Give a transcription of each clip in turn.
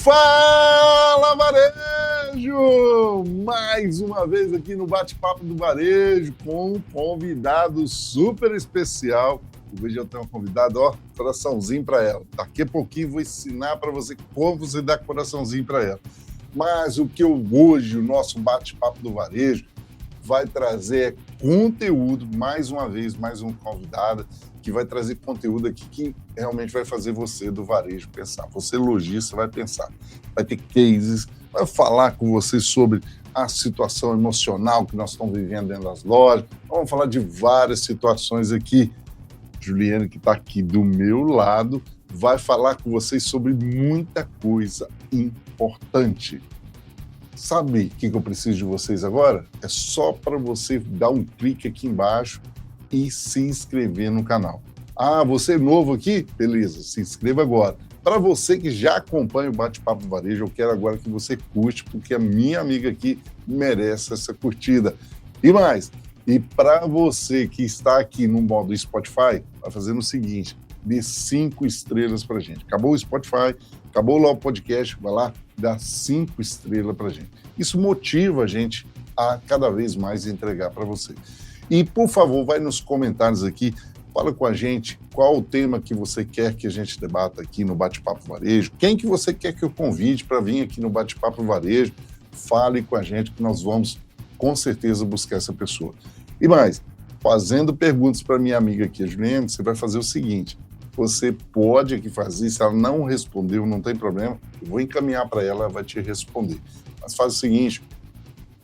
Fala, Varejo! Mais uma vez aqui no Bate-Papo do Varejo com um convidado super especial. Hoje eu tenho uma convidada, ó, coraçãozinho para ela. Daqui a pouquinho vou ensinar para você como você dá coraçãozinho para ela. Mas o que hoje, o nosso Bate-Papo do Varejo, vai trazer conteúdo, mais uma vez, mais um convidado que vai trazer conteúdo aqui que realmente vai fazer você do varejo pensar. Você lojista vai pensar, vai ter cases, vai falar com você sobre a situação emocional que nós estamos vivendo dentro das lojas. Vamos falar de várias situações aqui. Juliane, que está aqui do meu lado, vai falar com vocês sobre muita coisa importante. Sabe o que eu preciso de vocês agora? É só para você dar um clique aqui embaixo e se inscrever no canal. Ah, você é novo aqui? Beleza, se inscreva agora. Para você que já acompanha o Bate-Papo Varejo, eu quero agora que você curte, porque a minha amiga aqui merece essa curtida. E mais, e para você que está aqui no modo Spotify, vai fazendo o seguinte, dê 5 estrelas para a gente. Acabou o Spotify, acabou lá o podcast, vai lá, dá 5 estrelas para a gente. Isso motiva a gente a cada vez mais entregar para você. E, por favor, vai nos comentários aqui, fala com a gente qual o tema que você quer que a gente debata aqui no Bate-Papo Varejo, quem que você quer que eu convide para vir aqui no Bate-Papo Varejo, fale com a gente que nós vamos, com certeza, buscar essa pessoa. E mais, fazendo perguntas para minha amiga aqui, a Juliane, você vai fazer o seguinte, você pode aqui fazer, se ela não respondeu, não tem problema, eu vou encaminhar para ela, ela vai te responder. Mas faz o seguinte,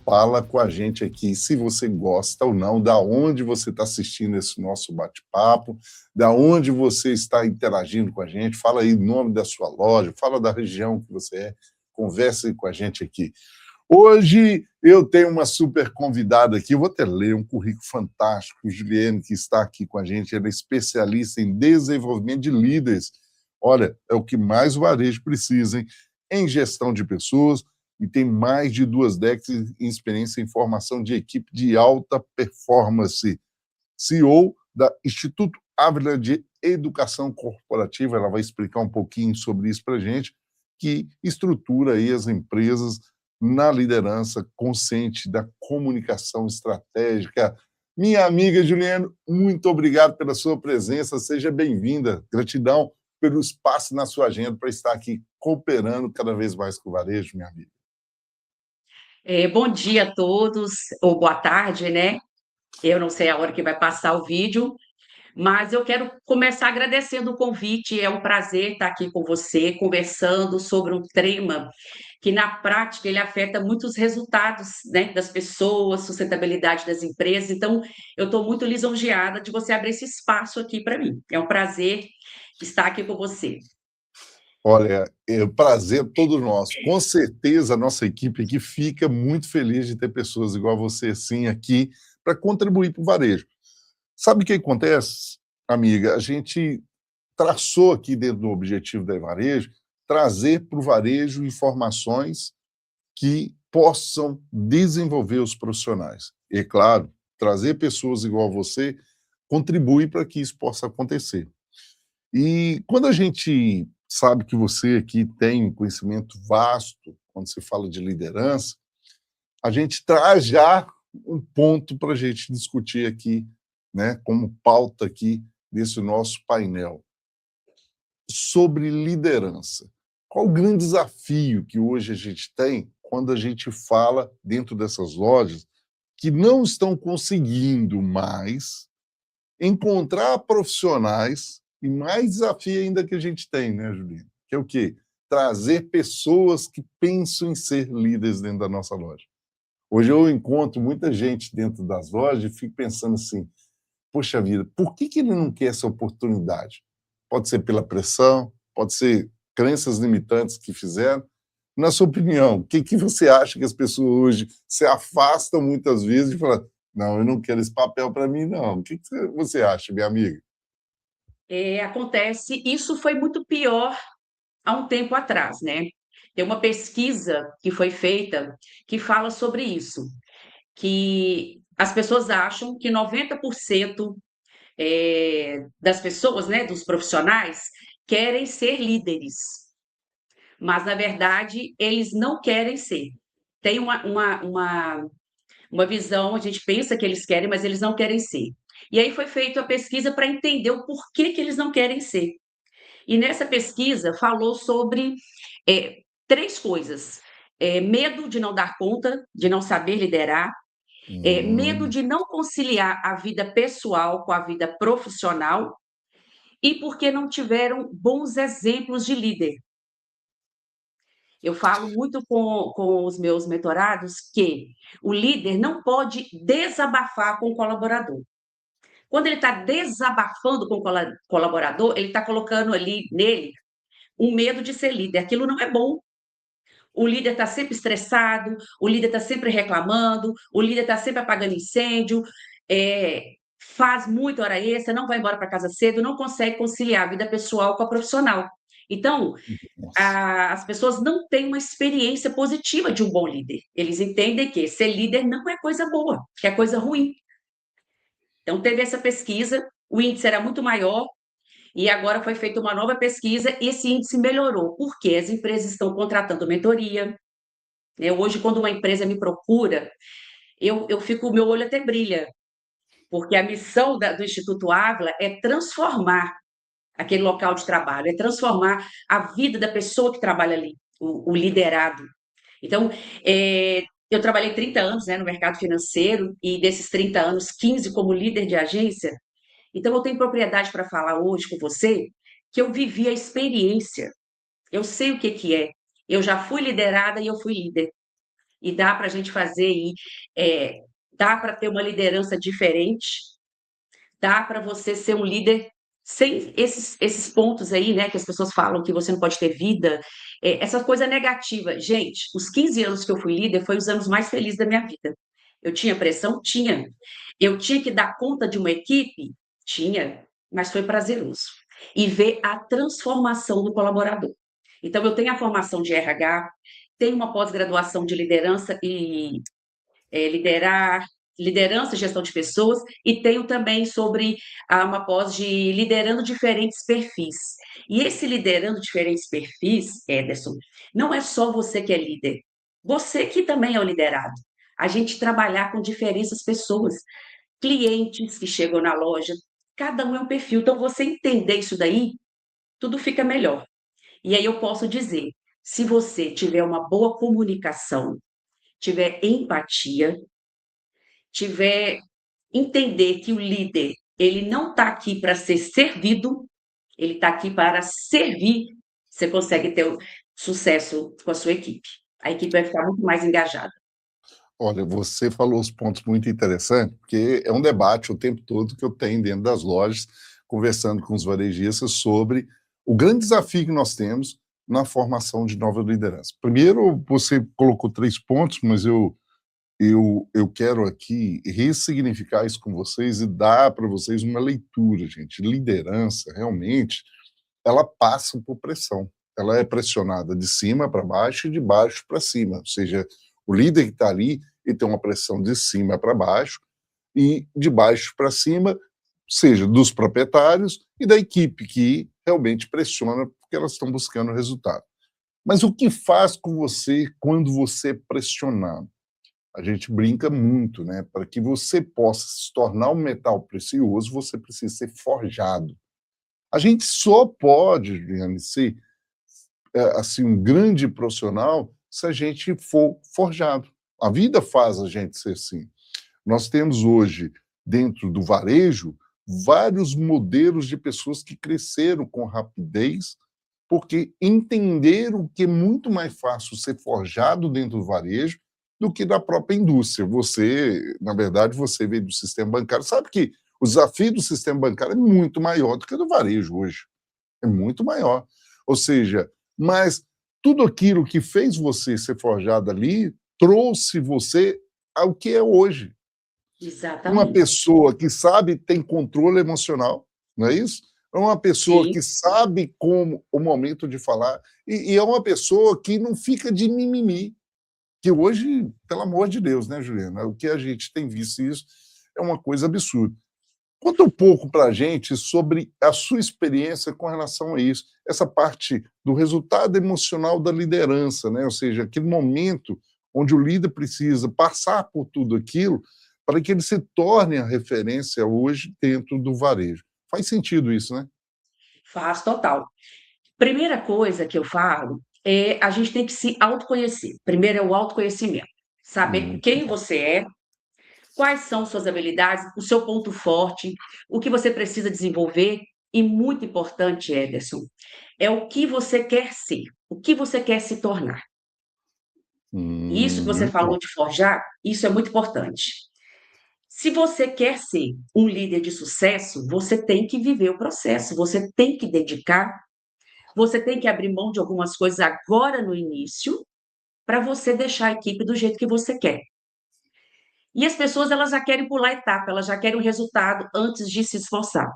fala com a gente aqui se você gosta ou não, da onde você está assistindo esse nosso bate-papo, da onde você está interagindo com a gente, fala aí o nome da sua loja, fala da região que você é, converse com a gente aqui. Hoje eu tenho uma super convidada aqui, eu vou até ler um currículo fantástico, Juliane, que está aqui com a gente, ela é especialista em desenvolvimento de líderes. Olha, é o que mais o varejo precisa, hein? Em gestão de pessoas, e tem mais de 2 décadas em experiência em formação de equipe de alta performance. CEO da Instituto Ávila de Educação Corporativa, ela vai explicar um pouquinho sobre isso para a gente, que estrutura aí as empresas na liderança consciente da comunicação estratégica. Minha amiga Juliana, muito obrigado pela sua presença, seja bem-vinda. Gratidão pelo espaço na sua agenda para estar aqui cooperando cada vez mais com o varejo, minha amiga. Bom dia a todos, ou boa tarde, né? Eu não sei a hora que vai passar o vídeo, mas eu quero começar agradecendo o convite. É um prazer estar aqui com você, conversando sobre um tema que, na prática, ele afeta muitos resultados, né, das pessoas, sustentabilidade das empresas. Então, eu estou muito lisonjeada de você abrir esse espaço aqui para mim. É um prazer estar aqui com você. Olha, é um prazer todo nosso. Com certeza a nossa equipe aqui fica muito feliz de ter pessoas igual você assim aqui para contribuir para o varejo. Sabe o que acontece, amiga? A gente traçou aqui dentro do objetivo da varejo trazer para o varejo informações que possam desenvolver os profissionais. E, claro, trazer pessoas igual você contribui para que isso possa acontecer. E quando a gente sabe que você aqui tem um conhecimento vasto, quando se fala de liderança, a gente traz já um ponto para a gente discutir aqui, né, como pauta aqui desse nosso painel, sobre liderança. Qual o grande desafio que hoje a gente tem quando a gente fala dentro dessas lojas que não estão conseguindo mais encontrar profissionais, e mais desafio ainda que a gente tem, né, Julinho? Que é o quê? Trazer pessoas que pensam em ser líderes dentro da nossa loja. Hoje eu encontro muita gente dentro das lojas e fico pensando assim, poxa vida, por que ele não quer essa oportunidade? Pode ser pela pressão, pode ser crenças limitantes que fizeram. Na sua opinião, o que você acha que as pessoas hoje se afastam muitas vezes e falam, não, eu não quero esse papel para mim, não. O que você acha, minha amiga? Acontece, isso foi muito pior há um tempo atrás, né? Tem uma pesquisa que foi feita que fala sobre isso, que as pessoas acham que 90% das pessoas, né, dos profissionais, querem ser líderes. mas, na verdade, eles não querem ser. Tem uma visão, a gente pensa que eles querem, mas eles não querem ser. E aí foi feita a pesquisa para entender o porquê que eles não querem ser. E nessa pesquisa falou sobre três coisas: medo de não dar conta, de não saber liderar, medo Hum, de não conciliar a vida pessoal com a vida profissional e porque não tiveram bons exemplos de líder. Eu falo muito com os meus mentorados que o líder não pode desabafar com o colaborador. Quando ele está desabafando com o colaborador, ele está colocando ali nele um medo de ser líder. Aquilo não é bom. O líder está sempre estressado, o líder está sempre reclamando, o líder está sempre apagando incêndio, faz muita hora extra, não vai embora para casa cedo, não consegue conciliar a vida pessoal com a profissional. Então, nossa. as pessoas não têm uma experiência positiva de um bom líder. Eles entendem que ser líder não é coisa boa, que é coisa ruim. Então, teve essa pesquisa, o índice era muito maior, e agora foi feita uma nova pesquisa e esse índice melhorou, porque as empresas estão contratando mentoria, né? Hoje, quando uma empresa me procura, eu fico, o meu olho até brilha, porque a missão do Instituto Ávila é transformar aquele local de trabalho, é transformar a vida da pessoa que trabalha ali, o liderado. Então, eu trabalhei 30 anos, né, no mercado financeiro, e desses 30 anos, 15 como líder de agência. Então, eu tenho propriedade para falar hoje com você que eu vivi a experiência, eu sei o que que é. Eu já fui liderada e eu fui líder. E dá para a gente fazer, é, dá para ter uma liderança diferente, dá para você ser um líder sem esses pontos aí, né, que as pessoas falam que você não pode ter vida, essa coisa negativa. Gente, os 15 anos que eu fui líder foi os anos mais felizes da minha vida. Eu tinha pressão? Tinha. Eu tinha que dar conta de uma equipe? Tinha, mas foi prazeroso. E ver a transformação do colaborador. Então, eu tenho a formação de RH, tenho uma pós-graduação de liderança e liderar, liderança e gestão de pessoas, e tenho também sobre uma pós de liderando diferentes perfis. E esse liderando diferentes perfis, Ederson, não é só você que é líder, você que também é o liderado. A gente trabalhar com diferentes pessoas, clientes que chegam na loja, cada um é um perfil. Então, você entender isso daí, tudo fica melhor. E aí eu posso dizer, se você tiver uma boa comunicação, tiver empatia, tiver entender que o líder, ele não está aqui para ser servido, ele está aqui para servir, você consegue ter sucesso com a sua equipe. A equipe vai ficar muito mais engajada. Olha, você falou os pontos muito interessantes, porque é um debate o tempo todo que eu tenho dentro das lojas, conversando com os varejistas sobre o grande desafio que nós temos na formação de nova liderança. Primeiro, você colocou 3 pontos, mas eu quero aqui ressignificar isso com vocês e dar para vocês uma leitura, gente. Liderança, realmente, ela passa por pressão. Ela é pressionada de cima para baixo e de baixo para cima. Ou seja, o líder que está ali, ele tem uma pressão de cima para baixo e de baixo para cima, seja dos proprietários e da equipe, que realmente pressiona porque elas estão buscando resultado. Mas o que faz com você quando você é pressionado? A gente brinca muito, né? Para que você possa se tornar um metal precioso, você precisa ser forjado. A gente só pode, Juliane, ser assim, um grande profissional se a gente for forjado. A vida faz a gente ser assim. Nós temos hoje, dentro do varejo, vários modelos de pessoas que cresceram com rapidez, porque entenderam que é muito mais fácil ser forjado dentro do varejo do que da própria indústria. Você, na verdade, você veio do sistema bancário, sabe que o desafio do sistema bancário é muito maior do que do varejo hoje. É muito maior. Ou seja, mas tudo aquilo que fez você ser forjado ali trouxe você ao que é hoje. Uma Exatamente. pessoa que sabe tem controle emocional, não é isso? É uma pessoa Sim, que sabe como o momento de falar e é uma pessoa que não fica de mimimi, que hoje, pelo amor de Deus, né, Juliana, o que a gente tem visto isso é uma coisa absurda. Conta um pouco para a gente sobre a sua experiência com relação a isso, essa parte do resultado emocional da liderança, né? Ou seja, aquele momento onde o líder precisa passar por tudo aquilo para que ele se torne a referência hoje dentro do varejo. Faz sentido isso, né? Faz total. Primeira coisa que eu falo é a gente tem que se autoconhecer. Primeiro é o autoconhecimento. Saber Muito quem bom. você é, quais são suas habilidades, o seu ponto forte, o que você precisa desenvolver e, muito importante, Ederson, é o que você quer ser, o que você quer se tornar. Isso que você Muito bom. falou de forjar, isso é muito importante. Se você quer ser um líder de sucesso, você tem que viver o processo, você tem que dedicar, você tem que abrir mão de algumas coisas agora no início, para você deixar a equipe do jeito que você quer. E as pessoas elas já querem pular etapa, elas já querem o resultado antes de se esforçar.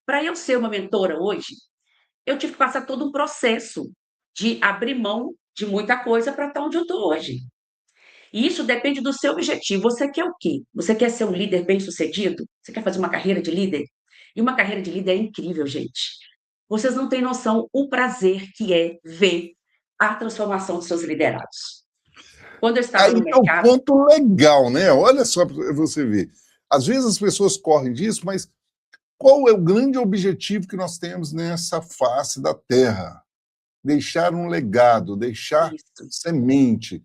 Para eu ser uma mentora hoje, eu tive que passar todo um processo de abrir mão de muita coisa para estar onde eu estou hoje. E isso depende do seu objetivo. Você quer o quê? Você quer ser um líder bem-sucedido? Você quer fazer uma carreira de líder? E uma carreira de líder é incrível, gente. Vocês não têm noção o prazer que é ver a transformação dos seus liderados. Quando eu estava no Aí é o mercado, ponto legal, né? Olha só para você ver. Às vezes as pessoas correm disso, mas qual é o grande objetivo que nós temos nessa face da Terra? Deixar um legado, deixar isso, semente.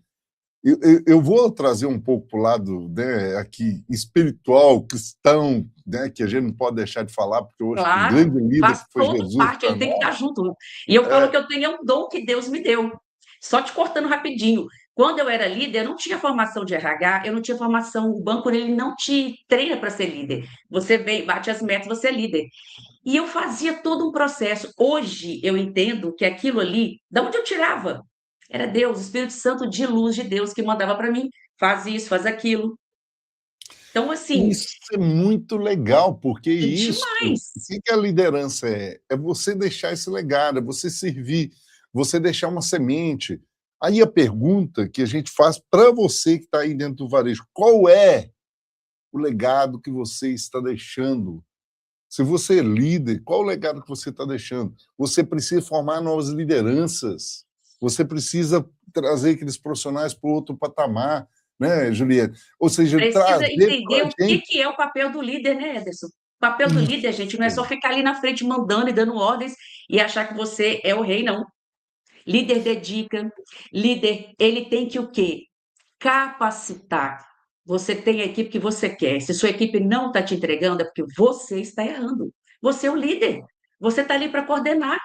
Eu vou trazer um pouco para o lado, né, aqui espiritual, cristão, né, que a gente não pode deixar de falar, porque eu acho que o claro, grande líder faz que foi todo Jesus parte, para ele tem que nós, estar junto. E eu falo é, que eu tenho um dom que Deus me deu. Só te cortando rapidinho. Quando eu era líder, eu não tinha formação de RH, eu não tinha formação, o banco ele não te treina para ser líder. Você vem, bate as metas, você é líder. E eu fazia todo um processo. Hoje eu entendo que aquilo ali, de onde eu tirava? Era Deus, o Espírito Santo de luz de Deus que mandava para mim, faz isso, faz aquilo. Então, assim, isso é muito legal, porque é isso, o demais. que que a liderança é? É você deixar esse legado, é você servir, você deixar uma semente. Aí a pergunta que a gente faz para você que está aí dentro do varejo, qual é o legado que você está deixando? Se você é líder, qual o legado que você está deixando? Você precisa formar novas lideranças, você precisa trazer aqueles profissionais para outro patamar, né, Juliette? Ou seja, Precisa trazer entender para a o que gente que é o papel do líder, né, Ederson? O papel do líder, gente, não é só isso. ficar ali na frente mandando e dando ordens e achar que você é o rei, não. Líder dedica, líder, ele tem que o quê? Capacitar. Você tem a equipe que você quer. Se sua equipe não está te entregando, é porque você está errando. Você é o líder. Você está ali para coordenar.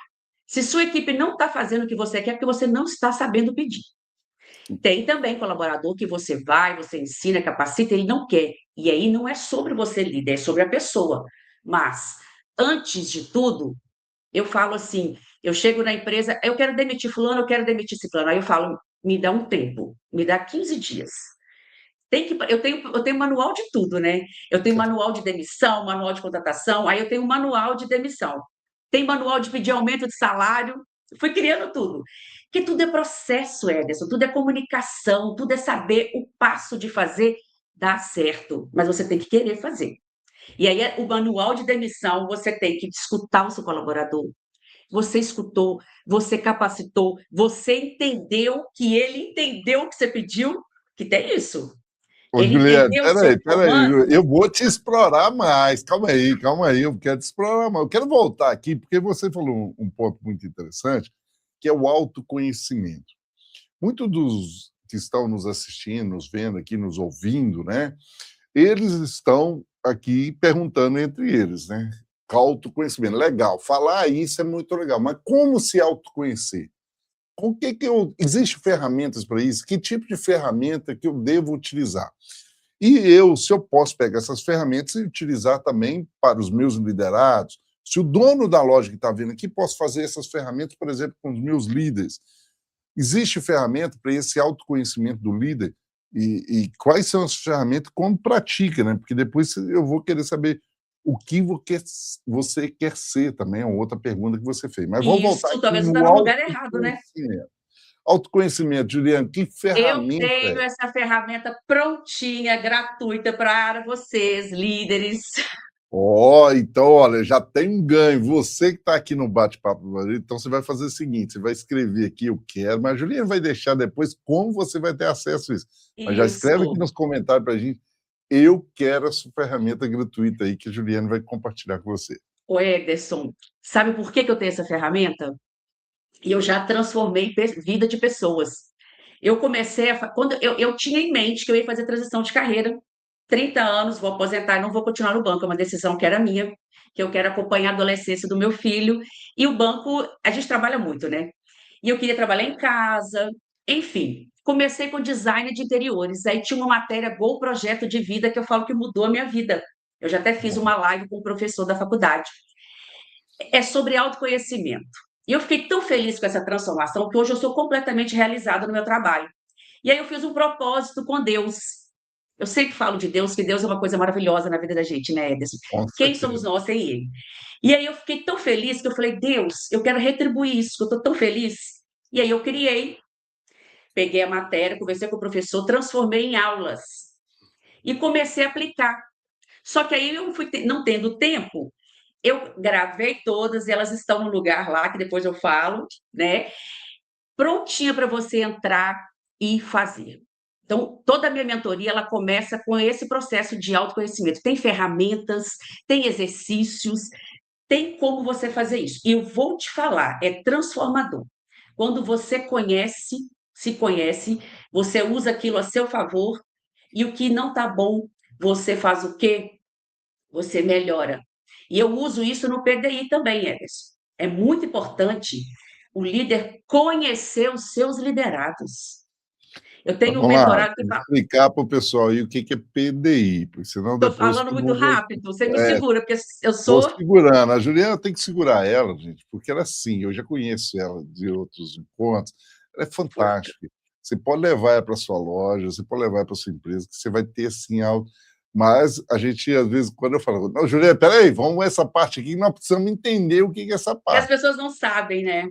Se sua equipe não está fazendo o que você quer, é porque você não está sabendo pedir. Tem também colaborador que você vai, você ensina, capacita, ele não quer. E aí não é sobre você, líder, é sobre a pessoa. Mas, antes de tudo, eu falo assim: eu chego na empresa, eu quero demitir fulano, eu quero demitir ciclano. Aí eu falo, me dá um tempo, me dá 15 dias. Eu tenho manual de tudo, né? Eu tenho manual de demissão, manual de contratação, aí eu tenho um manual de demissão. Tem manual de pedir aumento de salário. Fui criando tudo. Porque tudo é processo, Ederson, tudo é comunicação, tudo é saber o passo de fazer dar certo. Mas você tem que querer fazer. E aí, o manual de demissão, você tem que escutar o seu colaborador. Você escutou, você capacitou, você entendeu que ele entendeu o que você pediu, que tem isso. Ô, Ele Juliette, entendeu o seu peraí, comando? eu vou te explorar mais. Calma aí, eu quero te explorar mais. Eu quero voltar aqui, porque você falou um ponto muito interessante, que é o autoconhecimento. Muitos dos que estão nos assistindo, nos vendo aqui, nos ouvindo, né? Eles estão aqui perguntando entre eles, né? Autoconhecimento, legal. Falar isso é muito legal, mas como se autoconhecer? O que que eu existe ferramentas para isso? Que tipo de ferramenta que eu devo utilizar? E eu, se eu posso pegar essas ferramentas e utilizar também para os meus liderados, se o dono da loja que está vindo aqui, posso fazer essas ferramentas, por exemplo, com os meus líderes. Existe ferramenta para esse autoconhecimento do líder? E quais são as ferramentas, como pratica, né? Porque depois eu vou querer saber o que você quer ser também, é outra pergunta que você fez. Mas vamos voltar Isso, aqui talvez você está no no lugar errado, né? autoconhecimento. Autoconhecimento, Juliano, que Eu ferramenta tenho é? essa ferramenta prontinha, gratuita para vocês, líderes. Então, olha, já tem um ganho. Você que está aqui no Bate-Papo do Varejo, então você vai fazer o seguinte: você vai escrever aqui, eu quero, mas a Juliana vai deixar depois como você vai ter acesso a isso. Mas já escreve aqui Isso. nos comentários para a gente, eu quero essa ferramenta gratuita aí que a Juliana vai compartilhar com você. O Ederson, sabe por que que eu tenho essa ferramenta? E eu já transformei vida de pessoas. Eu comecei quando eu tinha em mente que eu ia fazer transição de carreira, 30 anos, vou aposentar e não vou continuar no banco, é uma decisão que era minha, que eu quero acompanhar a adolescência do meu filho. E o banco, a gente trabalha muito, né? E eu queria trabalhar em casa, enfim. Comecei com design de interiores, aí tinha uma matéria Gol Projeto de Vida que eu falo que mudou a minha vida. Eu já até fiz uma live com o professor da faculdade. É sobre autoconhecimento. E eu fiquei tão feliz com essa transformação que hoje eu sou completamente realizada no meu trabalho. E aí eu fiz um propósito com Deus. Eu sempre falo de Deus, que Deus é uma coisa maravilhosa na vida da gente, né, Ederson? Com Quem somos certeza. nós sem Ele? E aí eu fiquei tão feliz que eu falei, Deus, eu quero retribuir isso, que eu estou tão feliz. E aí eu criei, peguei a matéria, conversei com o professor, transformei em aulas e comecei a aplicar. Só que aí eu fui não tendo tempo, eu gravei todas, elas estão no lugar lá, que depois eu falo, né? Prontinha para você entrar e fazer. Então, toda a minha mentoria, ela começa com esse processo de autoconhecimento. Tem ferramentas, tem exercícios, tem como você fazer isso. E eu vou te falar, é transformador. Quando você conhece, se conhece, você usa aquilo a seu favor, e o que não está bom, você faz o quê? Você melhora. E eu uso isso no PDI também, Emerson. É muito importante o líder conhecer os seus liderados. Eu Então, tenho um vamos lá, mentorado que fala, explicar para o pessoal aí o que que é PDI, porque senão estou depois falando todo muito mundo rápido, você me é, segura, porque eu vou sou. segurando. A Juliana tem que segurar ela, gente, porque ela, sim, eu já conheço ela de outros encontros, ela é fantástica. Você pode levar ela para sua loja, você pode levar ela para sua empresa, que você vai ter, assim, algo. Mas a gente, às vezes, quando eu falo, não, Juliana, peraí, vamos essa parte aqui, nós precisamos entender o que é essa E as parte. pessoas não sabem, né?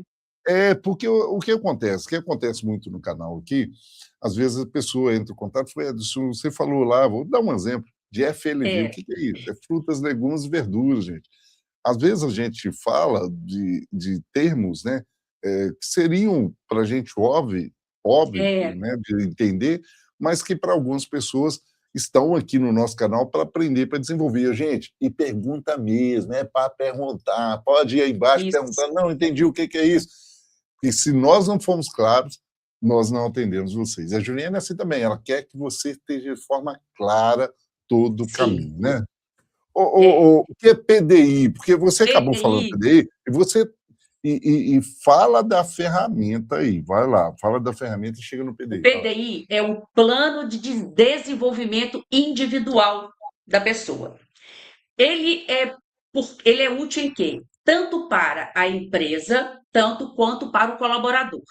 É, porque o que acontece? O que acontece muito no canal aqui, às vezes a pessoa entra em contato e fala: "Edson, você falou lá", vou dar um exemplo, de FLV, o É, que que é isso? É frutas, legumes e verduras, gente. Às vezes a gente fala de termos, né, que seriam para a gente óbvio, é, né, de entender, mas que para algumas pessoas estão aqui no nosso canal para aprender, para desenvolver. Gente, e pergunta mesmo, é para perguntar, pode ir aí embaixo isso. perguntar: "Não entendi o que que é isso". E se nós não formos claros, nós não atendemos vocês. A Juliana é assim também, ela quer que você esteja de forma clara todo o Sim. caminho, né. É. O que é PDI? Porque você acabou falando PDI, PDI e você fala da ferramenta aí, vai lá, fala da ferramenta e chega no o PDI, vai lá. PDI é um plano de desenvolvimento individual da pessoa. Ele é útil em quê? Tanto para a empresa, tanto quanto para o colaborador.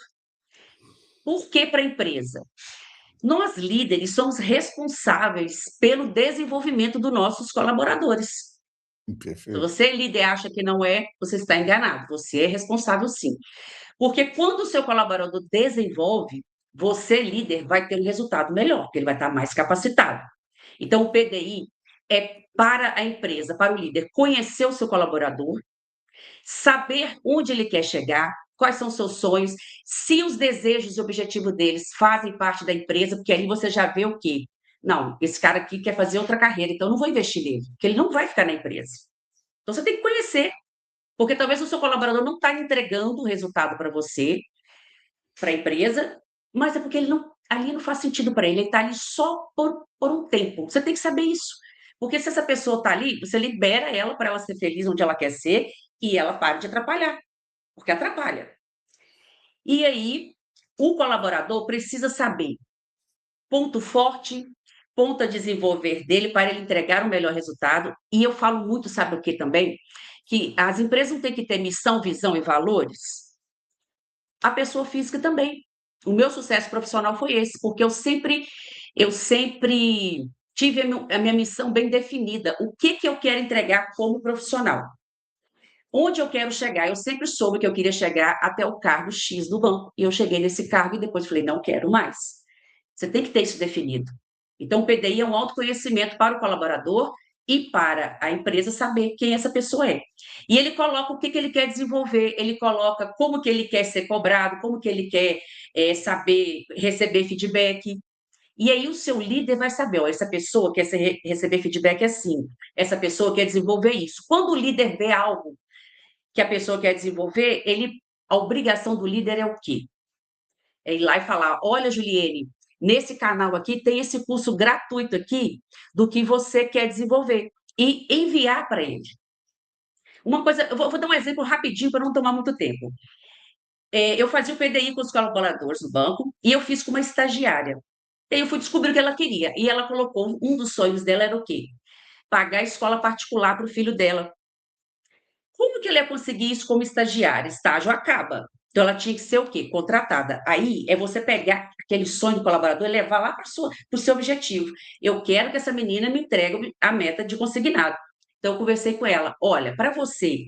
Por que para a empresa? Nós, líderes, somos responsáveis pelo desenvolvimento dos nossos colaboradores. Se Perfeito. você, líder, acha que não é, você está enganado. Você é responsável, sim. Porque quando o seu colaborador desenvolve, você, líder, vai ter um resultado melhor, porque ele vai estar mais capacitado. Então, o PDI é para a empresa, para o líder, conhecer o seu colaborador, saber onde ele quer chegar, quais são os seus sonhos, se os desejos e objetivos deles fazem parte da empresa, porque aí você já vê o quê? Não, esse cara aqui quer fazer outra carreira, então eu não vou investir nele, porque ele não vai ficar na empresa. Então você tem que conhecer, porque talvez o seu colaborador não está entregando o resultado para você, para a empresa, mas é porque ele não, ali não faz sentido para ele está ali só por um tempo. Você tem que saber isso. Porque se essa pessoa está ali, você libera ela para ela ser feliz onde ela quer ser e ela para de atrapalhar, porque atrapalha. E aí, o colaborador precisa saber ponto forte, ponto a desenvolver dele para ele entregar o melhor resultado. E eu falo muito, sabe o que também? Que as empresas não têm que ter missão, visão e valores. A pessoa física também. O meu sucesso profissional foi esse, porque eu sempre tive a minha missão bem definida. O que que eu quero entregar como profissional? Onde eu quero chegar? Eu sempre soube que eu queria chegar até o cargo X do banco. E eu cheguei nesse cargo e depois falei, não quero mais. Você tem que ter isso definido. Então, o PDI é um autoconhecimento para o colaborador e para a empresa saber quem essa pessoa é. E ele coloca o que ele quer desenvolver, ele coloca como que ele quer ser cobrado, como que ele quer saber receber feedback. E aí o seu líder vai saber, ó, essa pessoa quer receber feedback assim, essa pessoa quer desenvolver isso. Quando o líder vê algo que a pessoa quer desenvolver, a obrigação do líder é o quê? É ir lá e falar, olha, Juliene, nesse canal aqui tem esse curso gratuito aqui do que você quer desenvolver e enviar para ele. Uma coisa, eu vou dar um exemplo rapidinho para não tomar muito tempo. Eu fazia o PDI com os colaboradores do banco e eu fiz com uma estagiária. E aí eu fui descobrir o que ela queria. E ela colocou, um dos sonhos dela era o quê? Pagar escola particular para o filho dela. Como que ela ia conseguir isso como estagiária? Estágio acaba. Então, ela tinha que ser o quê? Contratada. Aí é você pegar aquele sonho do colaborador e levar lá para o seu objetivo. Eu quero que essa menina me entregue a meta de consignado. Então, eu conversei com ela. Olha, para você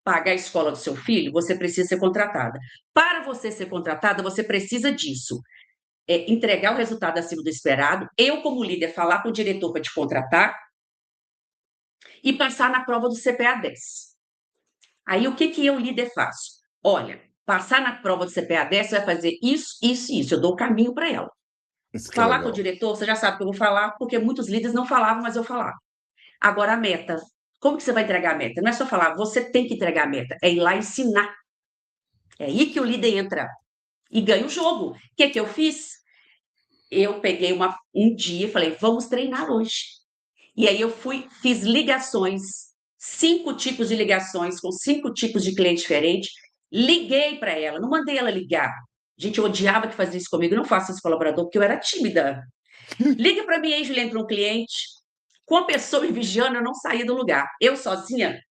pagar a escola do seu filho, você precisa ser contratada. Para você ser contratada, você precisa disso. Entregar o resultado acima do esperado, eu, como líder, falar com o diretor para te contratar e passar na prova do CPA 10. Aí, o que eu, líder, faço? Olha, passar na prova do CPA 10, você vai fazer isso, isso e isso. Eu dou o caminho para ela. Isso que é Falar com o legal. diretor, você já sabe que eu vou falar, porque muitos líderes não falavam, mas eu falava. Agora, a meta. Como que você vai entregar a meta? Não é só falar, você tem que entregar a meta. É ir lá ensinar. É aí que o líder entra e ganha o jogo. O que eu fiz? Eu peguei um dia e falei, vamos treinar hoje. E aí eu fiz ligações, 5 tipos de ligações com 5 tipos de cliente diferentes, liguei para ela, não mandei ela ligar. Gente, eu odiava que fazia isso comigo, não faço isso colaborador, porque eu era tímida. Liga para mim aí, Juliana, para um cliente. Com a pessoa me vigiando, eu não saía do lugar. Eu sozinha,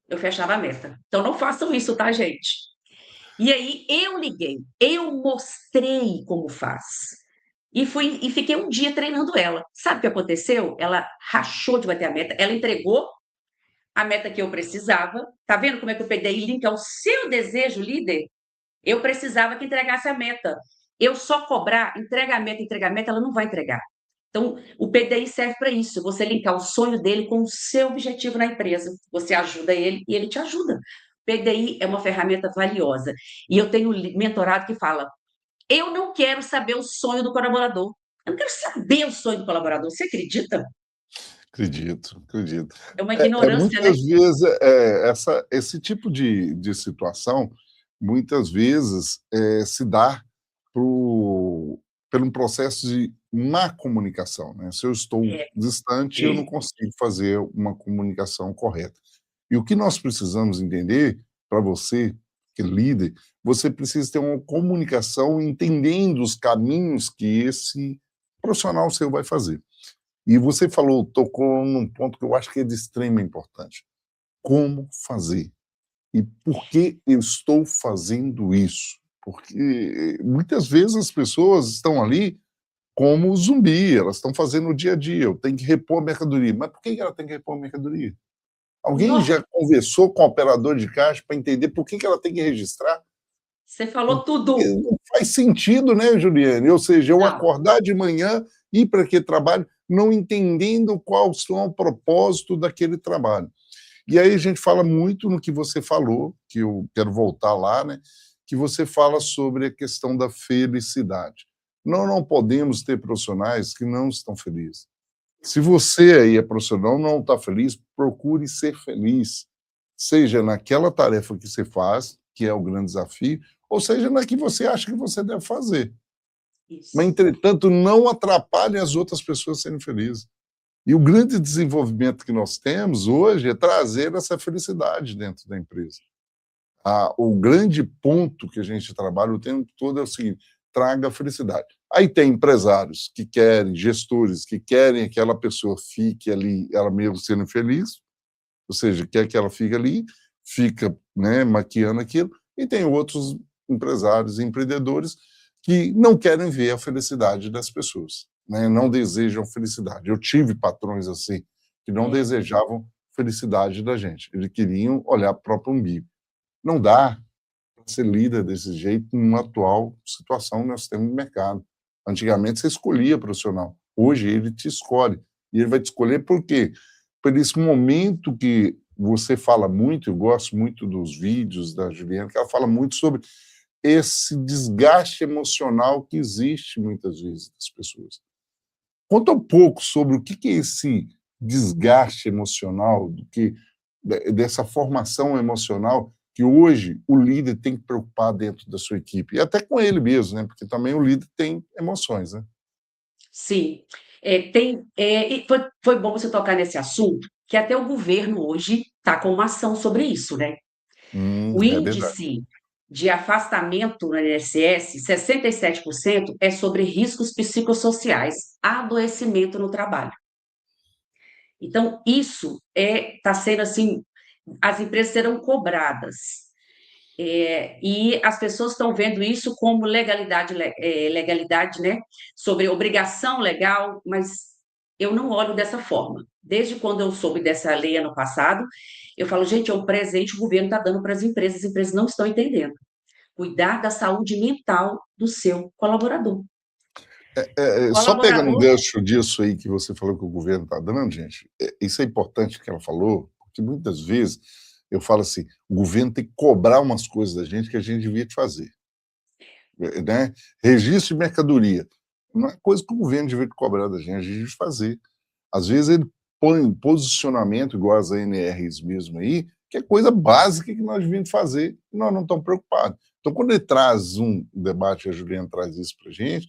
eu fechava a meta. Então não façam isso, tá, gente? E aí eu liguei, eu mostrei como faz. E fiquei um dia treinando ela. Sabe o que aconteceu? Ela rachou de bater a meta, ela entregou a meta que eu precisava. Tá vendo como é que eu peguei link ao seu desejo, líder? Eu precisava que entregasse a meta. Eu só cobrar, entrega a meta, ela não vai entregar. Então, o PDI serve para isso, você linkar o sonho dele com o seu objetivo na empresa. Você ajuda ele e ele te ajuda. O PDI é uma ferramenta valiosa. E eu tenho mentorado que fala: eu não quero saber o sonho do colaborador. Eu não quero saber o sonho do colaborador. Você acredita? Acredito, acredito. É uma ignorância, né? Muitas vezes, esse tipo de situação, muitas vezes, se dá por um processo de má comunicação, né? Se eu estou É, distante, eu não consigo fazer uma comunicação correta. E o que nós precisamos entender, para você, que é líder, você precisa ter uma comunicação entendendo os caminhos que esse profissional seu vai fazer. E você tocou num ponto que eu acho que é de extrema importância. Como fazer? E por que eu estou fazendo isso? Porque muitas vezes as pessoas estão ali como zumbi, elas estão fazendo o dia a dia, eu tenho que repor a mercadoria. Mas por que ela tem que repor a mercadoria? Alguém Nossa, já conversou com o operador de caixa para entender por que ela tem que registrar? você falou tudo. Não faz sentido, né, Juliane? Ou seja, eu Não, acordar de manhã, ir para aquele trabalho, não entendendo qual são o propósito daquele trabalho. E aí a gente fala muito no que você falou, que eu quero voltar lá, né? Que você fala sobre a questão da felicidade. Nós não podemos ter profissionais que não estão felizes. Se você aí é profissional, não está feliz, procure ser feliz. Seja naquela tarefa que você faz, que é o grande desafio, ou seja na que você acha que você deve fazer. Mas, isso. entretanto, não atrapalhe as outras pessoas serem felizes. E o grande desenvolvimento que nós temos hoje é trazer essa felicidade dentro da empresa. O grande ponto que a gente trabalha o tempo todo é o seguinte: traga felicidade. Aí tem empresários que querem, gestores que querem que aquela pessoa fique ali, ela mesmo sendo feliz, ou seja, quer que ela fique ali, fica, né, maquiando aquilo, e tem outros empresários, empreendedores que não querem ver a felicidade das pessoas, né, não desejam felicidade. Eu tive patrões assim, que não É, desejavam felicidade da gente, eles queriam olhar para o próprio umbigo. Não dá para ser líder desse jeito numa atual situação que nós temos no mercado. Antigamente você escolhia profissional, hoje ele te escolhe. E ele vai te escolher por quê? por esse momento que você fala muito, eu gosto muito dos vídeos da Juliana, que ela fala muito sobre esse desgaste emocional que existe muitas vezes das pessoas. Conta um pouco sobre o que é esse desgaste emocional, dessa formação emocional que hoje o líder tem que preocupar dentro da sua equipe, e até com ele mesmo, né? Porque também o líder tem emoções, né? Sim, e foi bom você tocar nesse assunto, que até o governo hoje está com uma ação sobre isso, né. O É verdade. índice de afastamento no INSS, 67% é sobre riscos psicossociais, adoecimento no trabalho. Então isso está sendo assim, as empresas serão cobradas, e as pessoas estão vendo isso como legalidade, né, sobre obrigação legal, mas eu não olho dessa forma. Desde quando eu soube dessa lei ano passado, eu falo: "Gente, é um presente que o governo está dando para as empresas não estão entendendo. Cuidar da saúde mental do seu colaborador". O Só pegando um colaborador gancho disso aí que você falou que o governo está dando, gente, isso é importante que ela falou, porque muitas vezes eu falo assim, o governo tem que cobrar umas coisas da gente que a gente devia fazer, né? Registro de mercadoria, não é coisa que o governo devia cobrar da gente, a gente devia fazer. Às vezes ele põe um posicionamento, igual as ANRs mesmo aí, que é coisa básica que nós devíamos fazer, e nós não estamos preocupados. Então, quando ele traz um debate, a Juliana traz isso para a gente,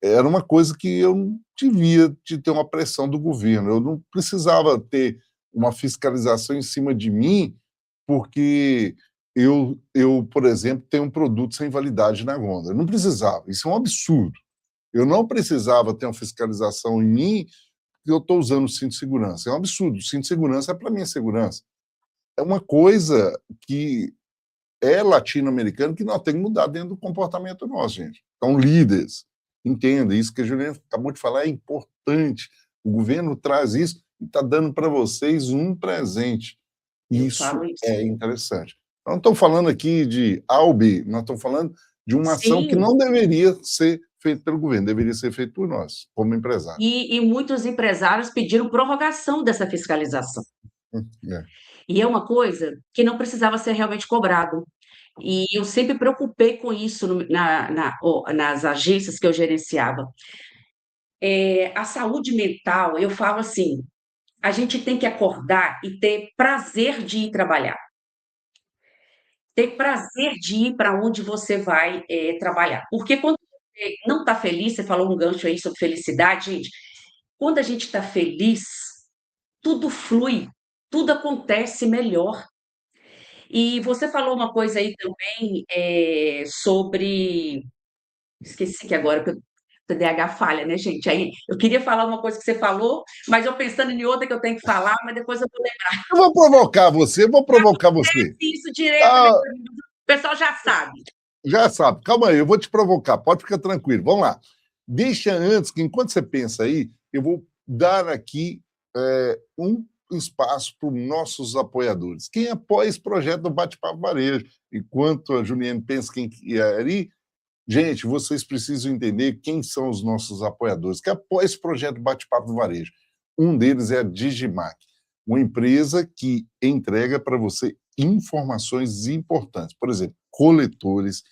era uma coisa que eu não devia de ter uma pressão do governo, eu não precisava ter uma fiscalização em cima de mim, porque por exemplo, tenho um produto sem validade na gôndola, eu não precisava, isso é um absurdo. Eu não precisava ter uma fiscalização em mim, porque eu estou usando o cinto de segurança, é um absurdo, o cinto de segurança é para minha segurança. É uma coisa que é latino-americano que nós temos que mudar dentro do comportamento nosso, gente. Então, líderes, entenda, isso que a Juliana acabou de falar é importante. O governo traz isso e está dando para vocês um presente. eu Isso falo isso. é interessante. Nós não estamos falando aqui de A ou B, nós estamos falando de uma ação que Sim, não deveria ser feita pelo governo, deveria ser feita por nós, como empresários. e muitos empresários pediram prorrogação dessa fiscalização. É. E é uma coisa que não precisava ser realmente cobrado. E eu sempre preocupei com isso nas agências que eu gerenciava. A saúde mental, eu falo assim, a gente tem que acordar e ter prazer de ir trabalhar. Ter prazer de ir para onde você vai, trabalhar. Porque quando você não está feliz, você falou um gancho aí sobre felicidade, gente, quando a gente está feliz, tudo flui, tudo acontece melhor. E você falou uma coisa aí também, sobre esqueci que agora, porque o TDAH falha, né, gente? Aí eu queria falar uma coisa que você falou, mas eu pensando em outra que eu tenho que falar, mas depois eu vou lembrar. Eu vou provocar você, vou provocar você. Isso direto ali Ah, pra mim, o pessoal já sabe. já sabe, calma aí, eu vou te provocar, pode ficar tranquilo. Vamos lá. Deixa antes, que enquanto você pensa aí, eu vou dar aqui um espaço para os nossos apoiadores. Quem apoia esse projeto do Bate-Papo Varejo? Enquanto a Juliane pensa quem é ali, gente, vocês precisam entender quem são os nossos apoiadores que apoiam esse projeto do Bate-Papo do Varejo. Um deles é a Digimac, uma empresa que entrega para você informações importantes. Por exemplo, coletores.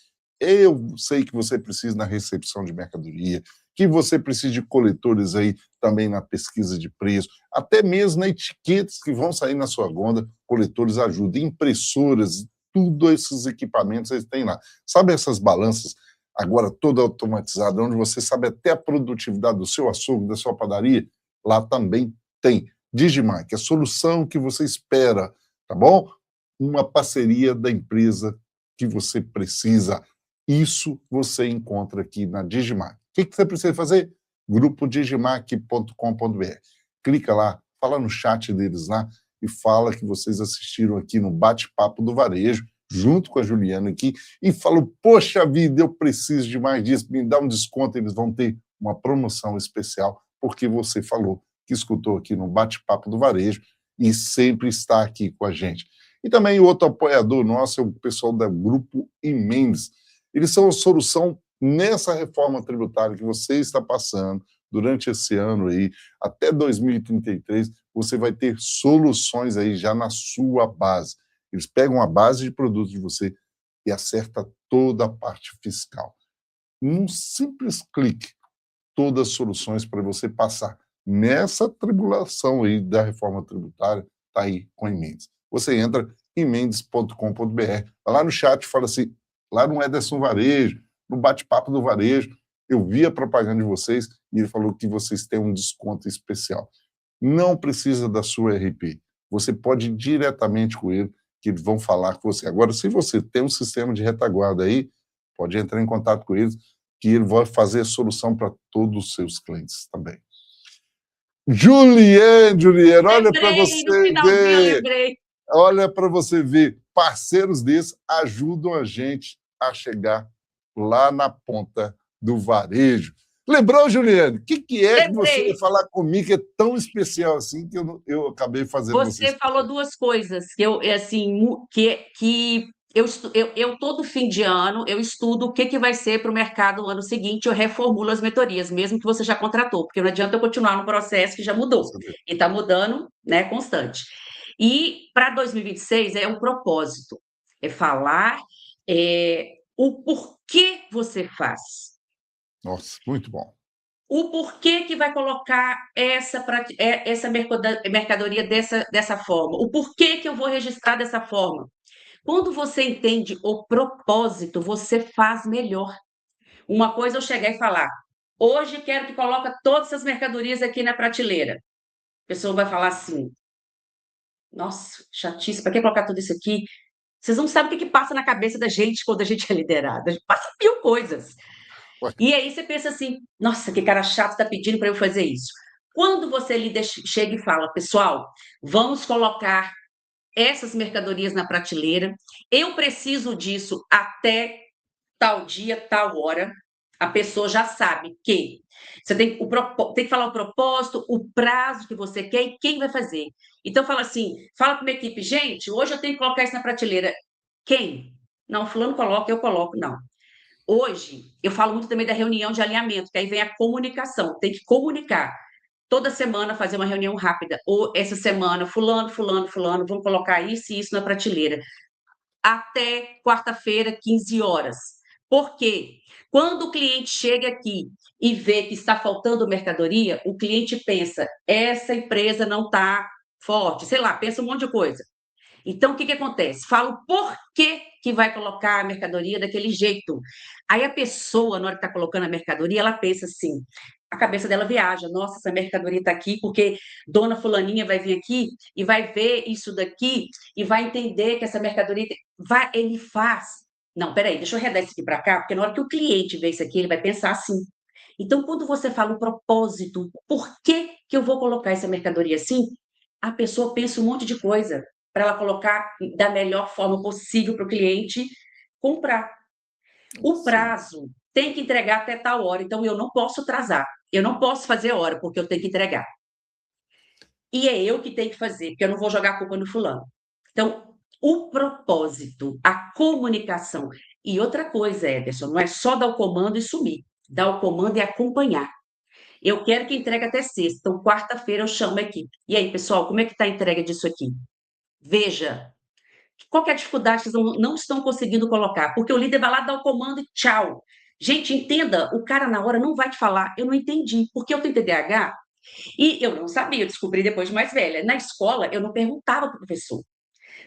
Eu sei que você precisa na recepção de mercadoria, que você precisa de coletores aí também na pesquisa de preço, até mesmo na etiquetas que vão sair na sua gôndola, coletores ajudam, impressoras, tudo esses equipamentos eles têm lá. Sabe essas balanças agora toda automatizada, onde você sabe até a produtividade do seu açougue, da sua padaria? Lá também tem. Digimarc, a solução que você espera, tá bom? Uma parceria da empresa que você precisa. Isso você encontra aqui na Digimarc. O que você precisa fazer? Grupodigimarc.com.br. Clica lá, fala no chat deles lá e fala que vocês assistiram aqui no Bate-Papo do Varejo, junto com a Juliana aqui, e falo, poxa vida, eu preciso de mais disso, me dá um desconto, eles vão ter uma promoção especial, porque você falou que escutou aqui no Bate-Papo do Varejo e sempre está aqui com a gente. E também outro apoiador nosso é o pessoal da Grupo Imendes. Eles são a solução nessa reforma tributária que você está passando, durante esse ano aí, até 2033, você vai ter soluções aí já na sua base. Eles pegam a base de produtos de você e acerta toda a parte fiscal. Num simples clique, todas as soluções para você passar nessa tribulação aí da reforma tributária, está aí com a Mendes. Você entra em mendes.com.br, vai lá no chat e fala assim, lá no Ederson Varejo, no bate-papo do varejo, eu vi a propaganda de vocês e ele falou que vocês têm um desconto especial. Não precisa da sua RP, você pode ir diretamente com ele, que eles vão falar com você. Agora, se você tem um sistema de retaguarda aí, pode entrar em contato com eles, que ele vai fazer a solução para todos os seus clientes também. Juliane, olha para Lembrei, no você finalzinho eu ver, lembrei. olha para você ver, parceiros desses ajudam a gente a chegar lá na ponta do varejo. Lembrou, Juliane? O que é que você ia Lembrei. falar comigo que é tão especial assim que eu acabei fazendo você Você falou esquecer? duas coisas que eu, assim, que eu todo fim de ano eu estudo o que que vai ser para o mercado no ano seguinte, eu reformulo as mentorias, mesmo que você já contratou, porque não adianta eu continuar no processo que já mudou, Você vê. e está mudando, né, constante. E para 2026 é um propósito, é falar o porquê você faz. Nossa, muito bom. O porquê que vai colocar essa mercadoria dessa forma? O porquê que eu vou registrar dessa forma? Quando você entende o propósito, você faz melhor. Uma coisa é eu chegar e falar: hoje quero que coloque todas essas mercadorias aqui na prateleira. A pessoa vai falar assim: nossa, chatice, para que colocar tudo isso aqui? Vocês não sabem o que passa na cabeça da gente quando a gente é liderada. A gente passa mil coisas. Ué, E aí você pensa assim, nossa, que cara chato está pedindo para eu fazer isso. Quando você líder chega e fala, pessoal, vamos colocar essas mercadorias na prateleira, eu preciso disso até tal dia, tal hora, a pessoa já sabe que você tem que falar o propósito, o prazo que você quer e quem vai fazer. Então fala assim, fala para minha equipe, gente, hoje eu tenho que colocar isso na prateleira. Quem? Não, fulano coloca, eu coloco, não. Hoje, eu falo muito também da reunião de alinhamento, que aí vem a comunicação, tem que comunicar. Toda semana fazer uma reunião rápida, ou essa semana, fulano, vamos colocar isso e isso na prateleira. Até quarta-feira, 15 horas. Por quê? Quando o cliente chega aqui e vê que está faltando mercadoria, o cliente pensa, essa empresa não está forte, sei lá, pensa um monte de coisa. Então, o que que acontece? Fala o porquê que vai colocar a mercadoria daquele jeito. Aí a pessoa, na hora que está colocando a mercadoria, ela pensa assim, a cabeça dela viaja, nossa, essa mercadoria está aqui porque dona fulaninha vai vir aqui e vai ver isso daqui e vai entender que essa mercadoria... Vai, ele faz. Não, peraí, deixa eu arredar isso aqui para cá, porque na hora que o cliente vê isso aqui, ele vai pensar assim. Então, quando você fala o propósito, por que que eu vou colocar essa mercadoria assim, a pessoa pensa um monte de coisa para ela colocar da melhor forma possível para o cliente comprar. O sim, prazo tem que entregar até tal hora, então eu não posso atrasar. Eu não posso fazer hora, porque eu tenho que entregar. E é eu que tenho que fazer, porque eu não vou jogar a culpa no fulano. Então, o propósito, a comunicação. E outra coisa, Ederson, não é só dar o comando e sumir. Dar o comando e acompanhar. Eu quero que entregue até sexta. Então, quarta-feira eu chamo a equipe. E aí, pessoal, como é que está a entrega disso aqui? Veja, qual que é a dificuldade que vocês não estão conseguindo colocar? Porque o líder vai lá dar o comando e tchau. Gente, entenda, o cara na hora não vai te falar, eu não entendi, porque eu tenho TDAH e eu não sabia, eu descobri depois de mais velha. Na escola, eu não perguntava para o professor.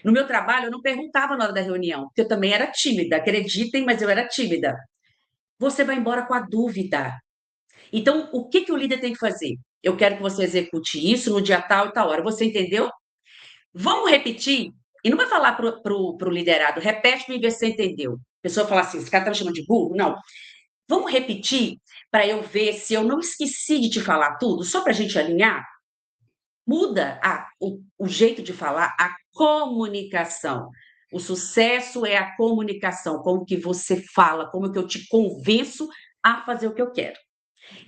No meu trabalho, eu não perguntava na hora da reunião, porque eu também era tímida, acreditem, mas eu era tímida. Você vai embora com a dúvida. Então, o que, que o líder tem que fazer? Eu quero que você execute isso no dia tal e tal hora. Você entendeu? Vamos repetir? E não vai falar para o liderado, repete para ver se você entendeu. A pessoa fala assim, esse cara está me chamando de burro? Não. Vamos repetir para eu ver se eu não esqueci de te falar tudo, só para a gente alinhar? Muda o jeito de falar, a comunicação. O sucesso é a comunicação, como que você fala, como que eu te convenço a fazer o que eu quero.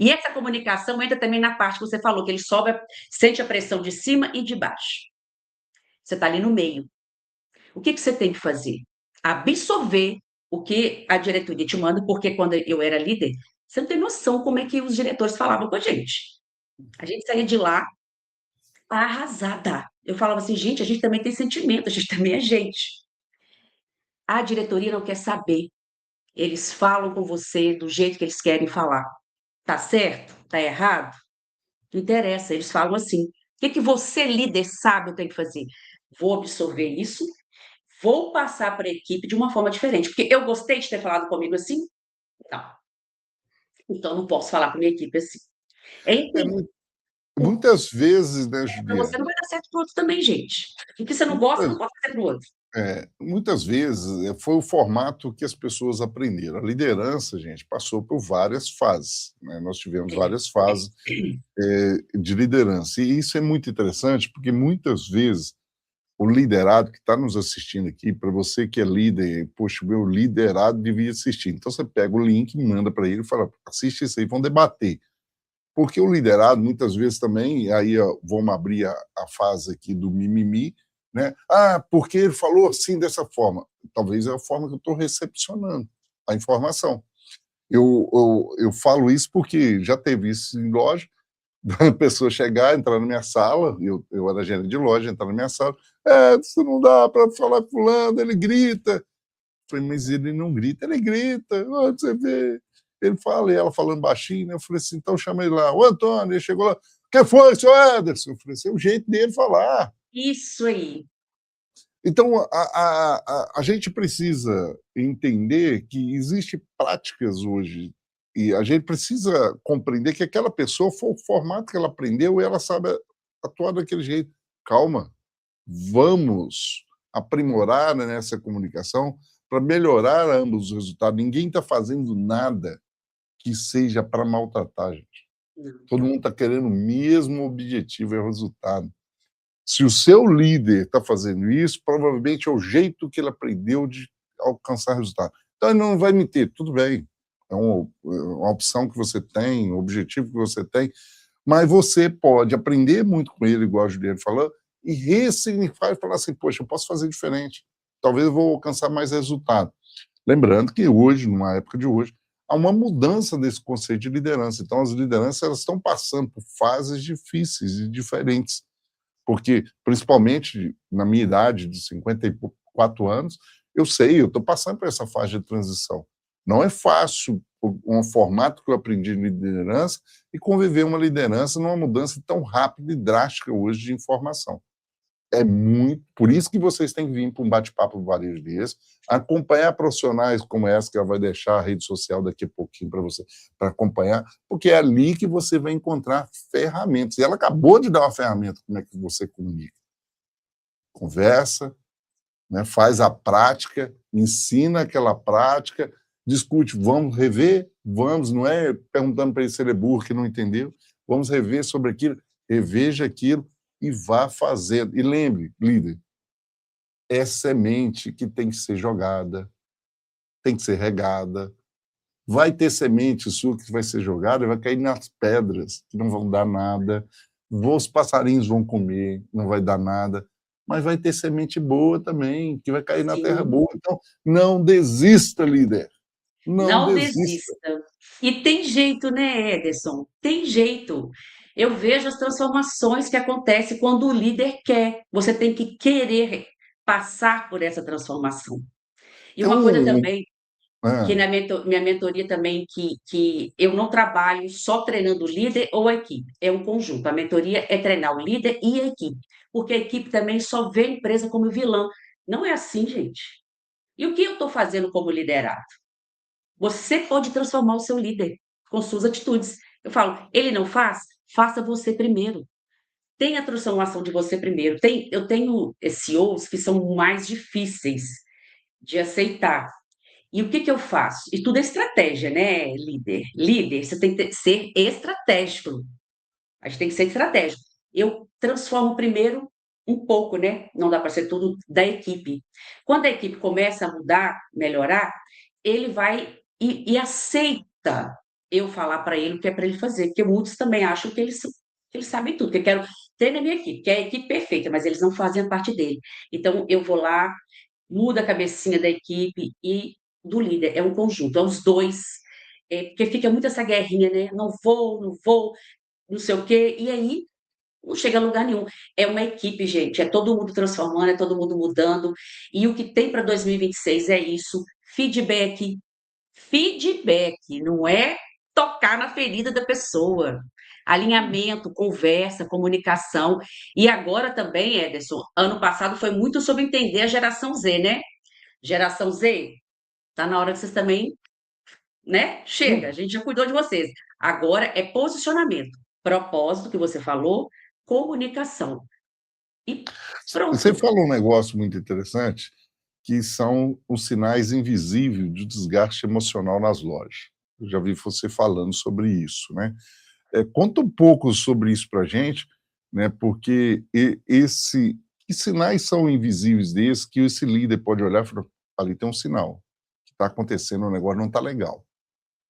E essa comunicação entra também na parte que você falou, que ele sobe, sente a pressão de cima e de baixo. Você está ali no meio. O que que você tem que fazer? Absorver o que a diretoria te manda, porque quando eu era líder, Você não tem noção como é que os diretores falavam com a gente. A gente saía de lá arrasada. Eu falava assim, gente, a gente também tem sentimento, a gente também é gente. A diretoria não quer saber. Eles falam com você do jeito que eles querem falar. Tá certo? Tá errado? Não interessa, eles falam assim. O que que você, líder, sabe eu tenho que fazer? Vou absorver isso, vou passar para a equipe de uma forma diferente. Porque eu gostei de ter falado comigo assim? Não. Então, não posso falar com a minha equipe assim. É É, entender. muitas vezes, né, Para você não Juliana? vai dar certo para o outro também, gente. O que você não gosta, não pode fazer para o outro. Muitas vezes foi o formato que as pessoas aprenderam. A liderança, gente, passou por várias fases, né? Nós tivemos várias fases de liderança. E isso é muito interessante, porque muitas vezes o liderado que está nos assistindo aqui, para você que é líder, poxa, meu liderado devia assistir. Então você pega o link, manda para ele e fala: assiste isso aí, vão debater. Porque o liderado, muitas vezes também, aí ó, vamos abrir a fase aqui do mimimi, né? Ah, porque ele falou assim dessa forma. Talvez é a forma que eu estou recepcionando a informação. Eu falo isso porque já teve isso em loja, da pessoa chegar, entrar na minha sala, eu era gerente de loja, entrar na minha sala, isso não dá para falar com fulano, ele grita. Eu falei, mas ele não grita, ele grita, olha, você vê. Ele fala, e ela falando baixinho, né? Eu falei assim, então chama ele lá. O Antônio, ele chegou lá, que foi, seu Ederson? Eu falei assim, é o jeito dele falar. Isso aí. Então, a gente precisa entender que existem práticas hoje e a gente precisa compreender que aquela pessoa foi o formato que ela aprendeu e ela sabe atuar daquele jeito. Calma, vamos aprimorar nessa comunicação para melhorar ambos os resultados. Ninguém está fazendo nada que seja para maltratar a gente. Não. Todo mundo está querendo o mesmo objetivo, é o resultado. Se o seu líder está fazendo isso, provavelmente é o jeito que ele aprendeu de alcançar resultado. Então, ele não vai mentir, tudo bem. É uma opção que você tem, um objetivo que você tem, mas você pode aprender muito com ele, igual a Juliana falou, e ressignificar e falar assim, poxa, eu posso fazer diferente. Talvez eu vou alcançar mais resultado. Lembrando que hoje, numa época de hoje, há uma mudança desse conceito de liderança. Então, as lideranças elas estão passando por fases difíceis e diferentes porque, principalmente na minha idade, de 54 anos, eu sei, eu estou passando por essa fase de transição. Não é fácil um formato que eu aprendi de liderança e conviver uma liderança numa mudança tão rápida e drástica hoje de informação. É muito, por isso que vocês têm que vir para um bate-papo do varejo desse, acompanhar profissionais como essa, que ela vai deixar a rede social daqui a pouquinho para você, para acompanhar, porque é ali que você vai encontrar ferramentas. E ela acabou de dar uma ferramenta, como é que você comunica. Conversa, né, faz a prática, ensina aquela prática, discute, vamos rever? Vamos, não é perguntando para ele se ele é burro, que não entendeu, vamos rever sobre aquilo, reveja aquilo, e vá fazendo. E lembre, líder, é semente que tem que ser jogada, tem que ser regada. Vai ter semente sua que vai ser jogada e vai cair nas pedras, que não vão dar nada. Os passarinhos vão comer, não vai dar nada. Mas vai ter semente boa também, que vai cair na terra Sim. boa. Então, não desista, líder. Não Não desista. desista. E tem jeito, né, Ederson? Tem jeito. Eu vejo as transformações que acontecem quando o líder quer. Você tem que querer passar por essa transformação. E Tem uma coisa um. também, que Ah, na minha mentoria também, que eu não trabalho só treinando o líder ou a equipe, é um conjunto. A mentoria é treinar o líder e a equipe, porque a equipe também só vê a empresa como vilã. Não é assim, gente. E o que eu estou fazendo como liderado? Você pode transformar o seu líder com suas atitudes. Eu falo, ele não faz? Faça você primeiro. Tenha a transformação de você primeiro. Eu tenho CEOs que são mais difíceis de aceitar. E o que que eu faço? E tudo é estratégia, né, líder? Líder, você tem que ser estratégico. A gente tem que ser estratégico. Eu transformo primeiro um pouco, né? Não dá para ser tudo da equipe. Quando a equipe começa a mudar, melhorar, ele vai e aceita eu falar para ele o que é para ele fazer, porque muitos também acham que eles sabem tudo, que eu quero ter na minha equipe, que é a equipe perfeita, mas eles não fazem a parte dele. Então, eu vou lá, mudo a cabecinha da equipe e do líder, é um conjunto, é os dois. porque fica muito essa guerrinha, né? Não vou, não vou, não sei o quê, e aí não chega a lugar nenhum. É uma equipe, gente, é todo mundo transformando, é todo mundo mudando, e o que tem para 2026 é isso: feedback. Feedback, não é tocar na ferida da pessoa. Alinhamento, conversa, comunicação. E agora também, Ederson, ano passado foi muito sobre entender a geração Z, né? Geração Z, tá na hora que vocês também, né? Chega, a gente já cuidou de vocês. Agora é posicionamento, propósito que você falou, comunicação. E Você pronto. falou um negócio muito interessante, que são os sinais invisíveis de desgaste emocional nas lojas. Eu já vi você falando sobre isso, né? Conta um pouco sobre isso para a gente, né? Porque que sinais são invisíveis desses que esse líder pode olhar e falar, ali tem um sinal, que está acontecendo, o negócio não está legal,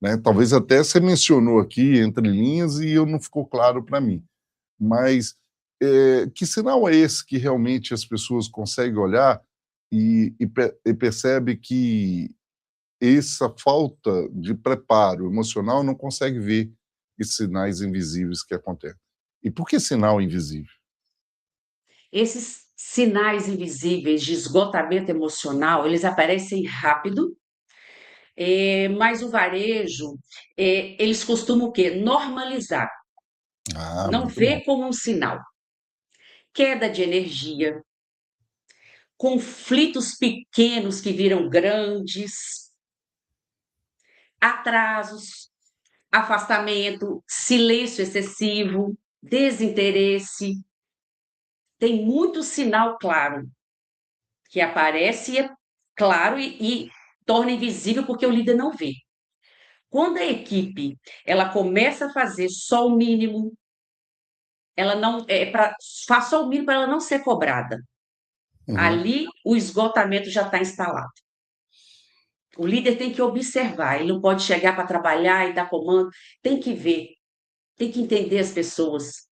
né? Talvez até você mencionou aqui entre linhas e eu não ficou claro para mim, mas que sinal é esse que realmente as pessoas conseguem olhar e percebe que essa falta de preparo emocional não consegue ver esses sinais invisíveis que acontecem? E por que sinal invisível? Esses sinais invisíveis de esgotamento emocional, eles aparecem rápido. Mas o varejo, eles costumam o quê? Normalizar, Ah, não muito bom. vê como um sinal. Queda de energia, conflitos pequenos que viram grandes, atrasos, afastamento, silêncio excessivo, desinteresse. Tem muito sinal claro que aparece, é claro, e torna invisível porque o líder não vê. Quando a equipe ela começa a fazer só o mínimo, ela não faz só o mínimo para ela não ser cobrada. Uhum. Ali o esgotamento já está instalado. O líder tem que observar, ele não pode chegar para trabalhar e dar comando, tem que ver, tem que entender as pessoas.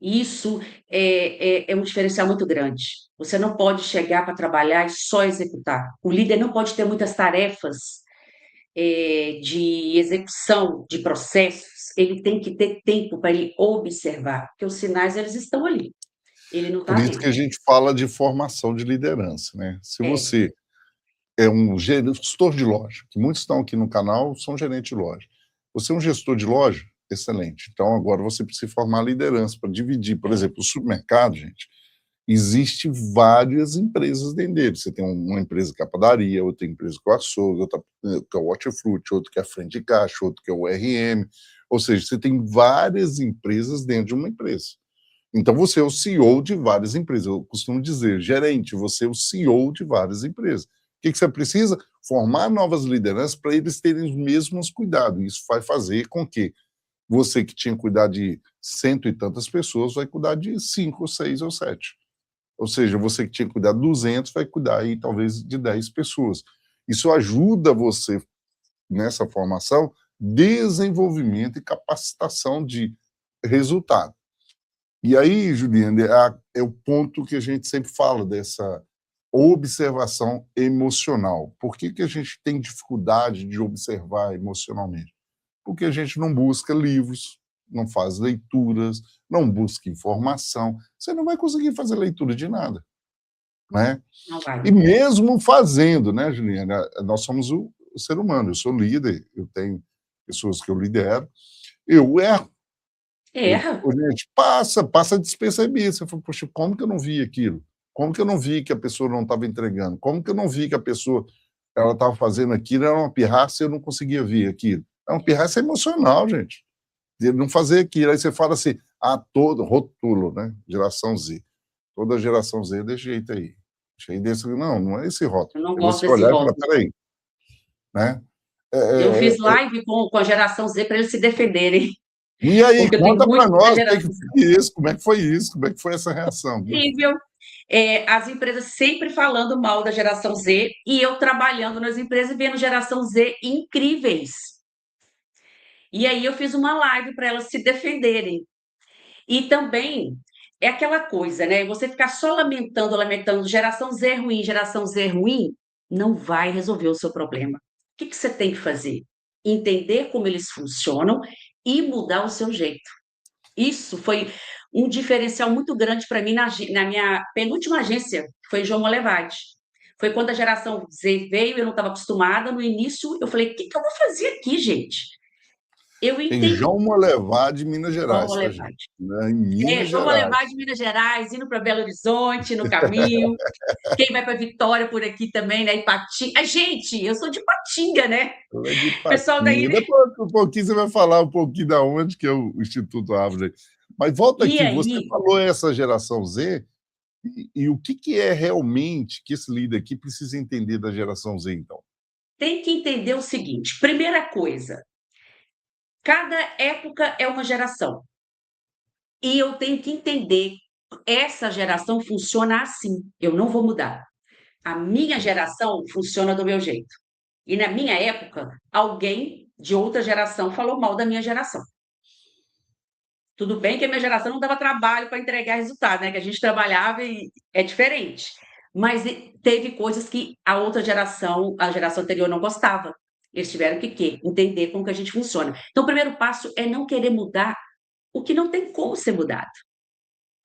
Isso é um diferencial muito grande. Você não pode chegar para trabalhar e só executar. O líder não pode ter muitas tarefas de execução de processos, ele tem que ter tempo para ele observar, porque os sinais eles estão ali, ele não Por está isso que vendo. a gente fala de formação de liderança, né? Se É, você é um gestor de loja, que muitos estão aqui no canal são gerentes de loja. Você é um gestor de loja, excelente. Então agora você precisa formar liderança para dividir, por é. exemplo, o supermercado, gente. Existe várias empresas dentro dele. Você tem uma empresa que é a padaria, outra empresa que é o açougue, outra que é o hortifruti, outra que é a frente de caixa, outra que é o RM. Ou seja, você tem várias empresas dentro de uma empresa. Então você é o CEO de várias empresas. Eu costumo dizer, gerente, você é o CEO de várias empresas. O que você precisa? Formar novas lideranças para eles terem os mesmos cuidados. Isso vai fazer com que você que tinha que cuidar de cento e tantas pessoas vai cuidar de 5, 6 ou 7. Ou seja, você que tinha que cuidar de 200 vai cuidar aí talvez de 10 pessoas. Isso ajuda você nessa formação, desenvolvimento e capacitação de resultado. E aí, Juliana, é o ponto que a gente sempre fala dessa observação emocional. Por que a gente tem dificuldade de observar emocionalmente? Porque a gente não busca livros, não faz leituras, não busca informação. Você não vai conseguir fazer leitura de nada, né? Não vai. E mesmo fazendo, né, Juliana? Nós somos o ser humano. Eu sou líder, eu tenho pessoas que eu lidero, eu erro. Erra. Gente, passa despercebido. Você fala, poxa, como que eu não vi aquilo? Como que eu não vi que a pessoa não estava entregando? Como que eu não vi que a pessoa ela estava fazendo aquilo, era uma pirraça e eu não conseguia ver aquilo? É uma pirraça emocional, gente. De não fazer aquilo. Aí você fala assim, todo rótulo, né? Geração Z. Toda geração Z é desse jeito aí. Cheio desse, não é esse rótulo. Eu não É gosto você desse olhar e falar, rótulo. peraí, né? É, Eu é, fiz é, live com a geração Z para eles se defenderem, e aí, porque eu tenho conta para muito da nós o que, geração foi isso, como é que foi isso, como é que foi essa reação? incrível. As empresas sempre falando mal da geração Z e eu trabalhando nas empresas e vendo geração Z incríveis. E aí eu fiz uma live para elas se defenderem. E também é aquela coisa, né? Você ficar só lamentando, lamentando, geração Z é ruim, não vai resolver o seu problema. O que você tem que fazer? entender como eles funcionam e mudar o seu jeito. Isso foi um diferencial muito grande para mim na minha penúltima agência, que foi João Molevade. Foi quando a geração Z veio, eu não estava acostumada. No início, eu falei: o que, que eu vou fazer aqui, gente? Eu Em entendi João Molevade, Minas João Gerais, tá, gente? Molevade. Né? Em Minas João Molevade, Gerais. Minas Gerais, indo para Belo Horizonte, no caminho. Quem vai para Vitória por aqui também, né? Ipatinga. Ah, gente, eu sou de Ipatinga, né? Ela é de O pessoal daí, Patinga. né? Depois, um pouquinho, você vai falar um pouquinho da onde que é o Instituto Árvore. Mas volta E aqui, você aí, falou essa geração Z, e o que, que é realmente que esse líder aqui precisa entender da geração Z, então? tem que entender o seguinte: primeira coisa, cada época é uma geração. E eu tenho que entender, essa geração funciona assim, eu não vou mudar. A minha geração funciona do meu jeito. E na minha época, alguém de outra geração falou mal da minha geração. Tudo bem que a minha geração não dava trabalho para entregar resultado, né? Que a gente trabalhava e é diferente. Mas teve coisas que a outra geração, a geração anterior, não gostava. Eles tiveram que quê? Entender como que a gente funciona. Então, o primeiro passo é não querer mudar o que não tem como ser mudado.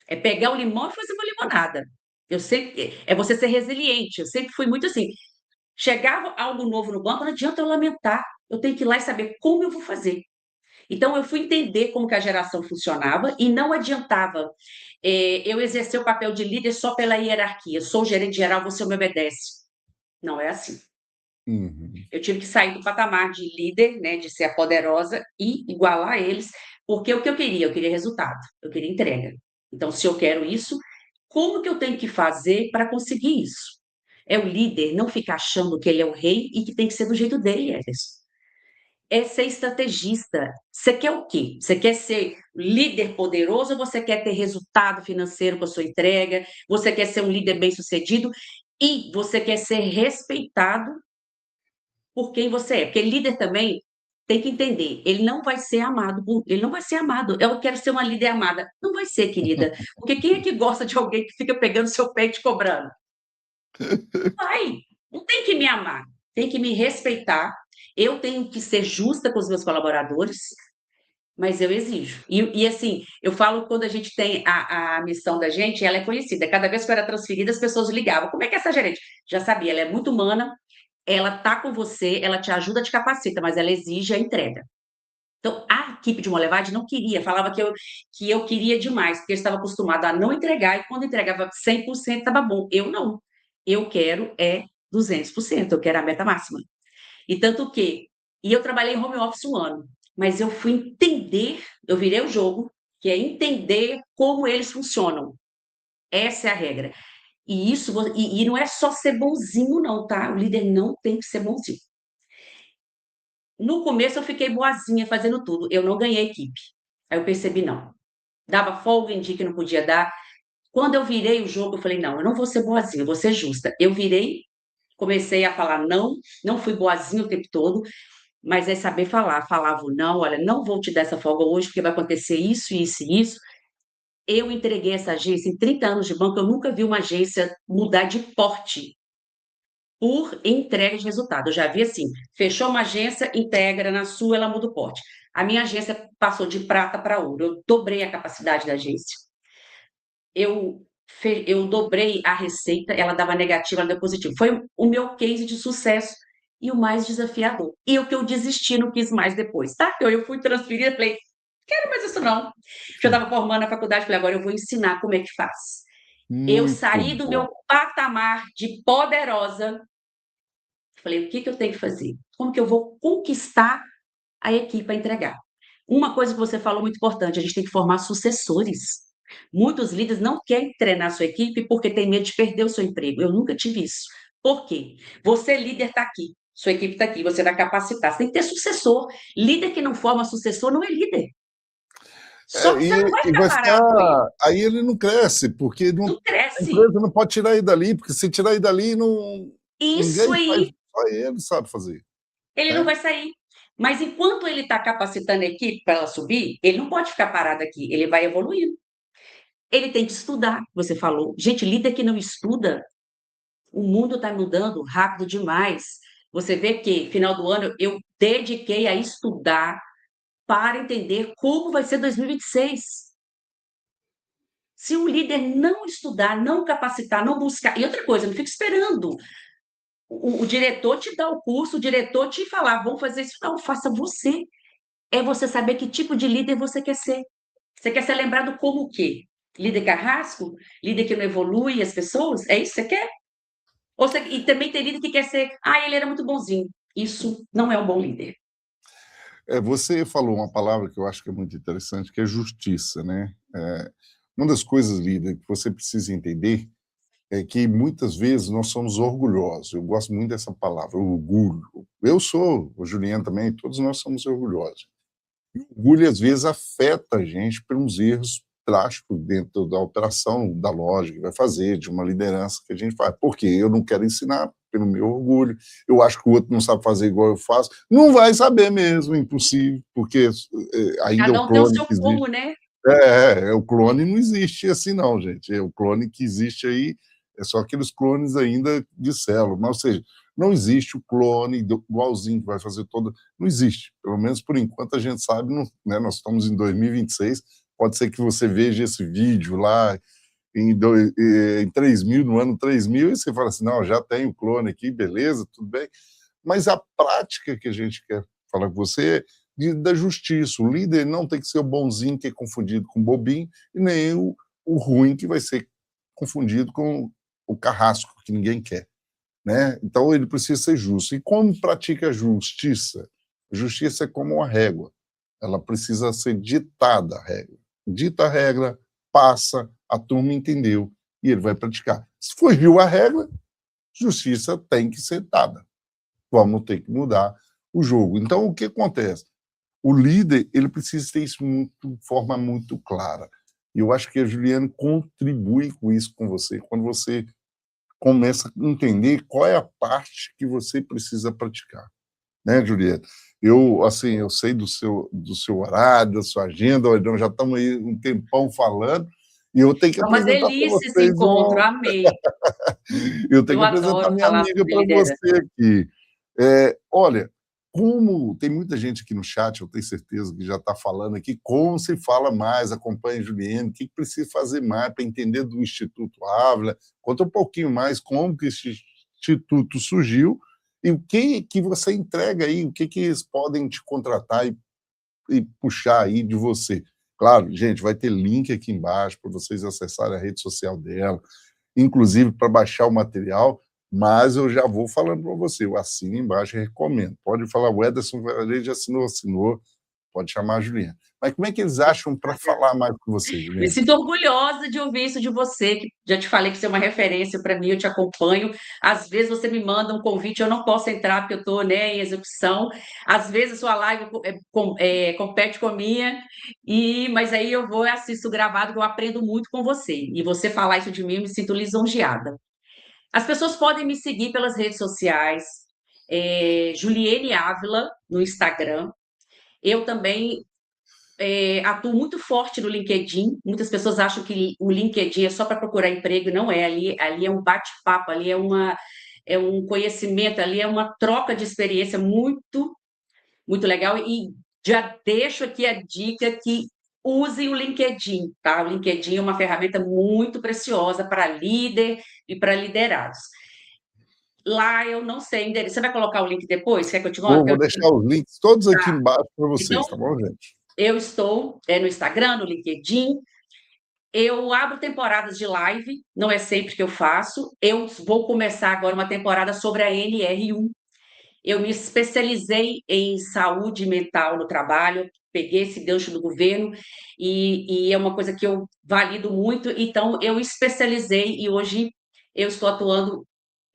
É pegar o limão e fazer uma limonada. Eu sempre, é você ser resiliente. Eu sempre fui muito assim. Chegava algo novo no banco, não adianta eu lamentar. Eu tenho que ir lá e saber como eu vou fazer. Então, eu fui entender como que a geração funcionava e não adiantava eu exercer o papel de líder só pela hierarquia. Sou o gerente geral, você me obedece. Não é assim. Uhum. Eu tive que sair do patamar de líder, né, de ser a poderosa e igualar eles, porque o que eu queria? Eu queria resultado, eu queria entrega. Então, se eu quero isso, como que eu tenho que fazer para conseguir isso? É o líder não ficar achando que ele é o rei e que tem que ser do jeito dele, Ederson. É ser estrategista. Você quer o quê? Você quer ser líder poderoso ou você quer ter resultado financeiro com a sua entrega? Você quer ser um líder bem-sucedido e você quer ser respeitado por quem você é? Porque líder também tem que entender, ele não vai ser amado, ele não vai ser amado. Eu quero ser uma líder amada. Não vai ser, querida. Porque quem é que gosta de alguém que fica pegando seu pé e te cobrando? Vai, não tem que me amar, tem que me respeitar. Eu tenho que ser justa com os meus colaboradores, mas eu exijo. Assim, eu falo quando a gente tem a missão da gente, ela é conhecida. Cada vez que eu era transferida, as pessoas ligavam. Como é que é essa gerente? Já sabia, ela é muito humana, ela tá com você, ela te ajuda, te capacita, mas ela exige a entrega. Então, a equipe de Molevade não queria, falava que eu queria demais, porque eu estava acostumada a não entregar, e quando entregava 100% estava bom. Eu não. Eu quero 200%, eu quero a meta máxima. E tanto que, e eu trabalhei em home office um ano, mas eu fui entender, eu virei o jogo, que é entender como eles funcionam. Essa é a regra. E isso, e não é só ser bonzinho, não, tá? O líder não tem que ser bonzinho. No começo eu fiquei boazinha fazendo tudo, eu não ganhei equipe. Aí eu percebi, não. Dava folga em dia que não podia dar. Quando eu virei o jogo, eu falei, não, eu não vou ser boazinha, eu vou ser justa. Eu virei, comecei a falar não, não fui boazinha o tempo todo, mas é saber falar. Falava o não, olha, não vou te dar essa folga hoje, porque vai acontecer isso, isso e isso. Eu entreguei essa agência em 30 anos de banco, eu nunca vi uma agência mudar de porte por entrega de resultado. Eu já vi assim, fechou uma agência, integra na sua, ela muda o porte. A minha agência passou de prata para ouro. Eu dobrei a capacidade da agência. Eu dobrei a receita, ela dava negativa, ela deu positivo. Foi o meu case de sucesso e o mais desafiador. E o que eu desisti, não quis mais depois, tá? Eu fui transferida, falei, quero mais isso não. Já estava formando na faculdade, falei, agora eu vou ensinar como é que faz. Eu Muito saí do bom. meu patamar de poderosa. Falei, o que que eu tenho que fazer? Como que eu vou conquistar a equipe a entregar? Uma coisa que você falou muito importante, a gente tem que formar sucessores. Muitos líderes não querem treinar a sua equipe porque tem medo de perder o seu emprego. Eu nunca tive isso. Por quê? Você, líder, está aqui, sua equipe está aqui, você vai capacitar. Você tem que ter sucessor. Líder que não forma sucessor não é líder. Só É, que você não vai e ficar vai parado com ele. ficar. Aí ele não cresce, porque Não a cresce. empresa não pode tirar ele dali, porque se tirar ele dali, não, Isso ninguém faz, aí, só ele sabe fazer. ele não Né? vai sair. Mas enquanto ele está capacitando a equipe para ela subir, ele não pode ficar parado aqui, ele vai evoluindo. Ele tem que estudar, você falou. Gente, líder que não estuda, o mundo está mudando rápido demais. Você vê que, final do ano, eu dediquei a estudar para entender como vai ser 2026. Se o líder não estudar, não capacitar, não buscar. E outra coisa, não fica esperando o diretor te dar o curso, o diretor te falar, vamos fazer isso. Não, faça você. É você saber que tipo de líder você quer ser. Você quer ser lembrado como o quê? Líder carrasco? Líder que não evolui as pessoas? É isso que você quer? E também tem líder que quer ser, ele era muito bonzinho. Isso não é um bom líder. Você falou uma palavra que eu acho que é muito interessante, que é justiça, né? Uma das coisas, líder, que você precisa entender é que muitas vezes nós somos orgulhosos. Eu gosto muito dessa palavra, orgulho. Eu sou, o Juliano também, todos nós somos orgulhosos. E o orgulho, às vezes, afeta a gente por uns erros drásticos dentro da operação, da lógica que vai fazer, de uma liderança que a gente faz. Porque eu não quero ensinar pelo meu orgulho, eu acho que o outro não sabe fazer igual eu faço. Não vai saber mesmo, impossível, porque ainda é o Cada um tem o clone seu que como, existe. né? O clone não existe assim não, gente. O clone que existe aí é só aqueles clones ainda de célula, mas, ou seja, não existe o clone igualzinho que vai fazer toda. Não existe. Pelo menos por enquanto a gente sabe, não, né? Nós estamos em 2026. Pode ser que você veja esse vídeo lá em 3000, no ano 3000, e você fala assim: não, já tem o clone aqui, beleza, tudo bem. Mas a prática que a gente quer falar com você é da justiça. O líder não tem que ser o bonzinho que é confundido com o bobinho, e nem o ruim que vai ser confundido com o carrasco, que ninguém quer. Né? Então, ele precisa ser justo. E como pratica a justiça? Justiça é como uma régua. Ela precisa ser ditada, a regra. Dita a regra, passa, a turma entendeu, e ele vai praticar. Se fugiu a regra, justiça tem que ser dada. Vamos ter que mudar o jogo. Então, o que acontece? O líder, ele precisa ter isso de forma muito clara. E eu acho que a Juliana contribui com isso com você, quando você começa a entender qual é a parte que você precisa praticar. Né, Juliana? Eu sei do seu horário, da sua agenda, nós já estamos aí um tempão falando, e eu tenho que É uma apresentar para delícia esse vocês encontro, amei. eu tenho Eu que apresentar adoro minha falar amiga sobre para você liderança. aqui. Olha, como tem muita gente aqui no chat, eu tenho certeza que já está falando aqui, como se fala mais, acompanha a Juliana, o que precisa fazer mais para entender do Instituto Ávila, conta um pouquinho mais como que esse instituto surgiu e o que você entrega aí, o que eles podem te contratar e puxar aí de você. Claro, gente, vai ter link aqui embaixo para vocês acessarem a rede social dela, inclusive para baixar o material, mas eu já vou falando para você, eu assino embaixo e recomendo. Pode falar, o Ederson já assinou, pode chamar a Juliana. Mas como é que eles acham para falar mais com você, Me Juliana? sinto orgulhosa de ouvir isso de você, que já te falei que você é uma referência para mim, eu te acompanho. Às vezes você me manda um convite, eu não posso entrar porque eu estou, né, em execução. Às vezes a sua live compete com a minha, mas aí eu vou e assisto gravado, que eu aprendo muito com você. E você falar isso de mim, eu me sinto lisonjeada. As pessoas podem me seguir pelas redes sociais, Juliene Ávila, no Instagram. Eu também atuo muito forte no LinkedIn. Muitas pessoas acham que o LinkedIn é só para procurar emprego, não é. Ali é um bate-papo, ali é um conhecimento, ali é uma troca de experiência muito, muito legal. E já deixo aqui a dica que usem o LinkedIn, tá? O LinkedIn é uma ferramenta muito preciosa para líder e para liderados. Lá eu não sei endereço. Você vai colocar o link depois? Quer que eu te mande? Vou deixar os links todos aqui Tá. embaixo para vocês, Então, tá bom, gente? eu estou no Instagram, no LinkedIn. Eu abro temporadas de live, não é sempre que eu faço. Eu vou começar agora uma temporada sobre a NR1. Eu me especializei em saúde mental no trabalho, peguei esse gancho do governo e é uma coisa que eu valido muito. Então, eu especializei e hoje eu estou atuando.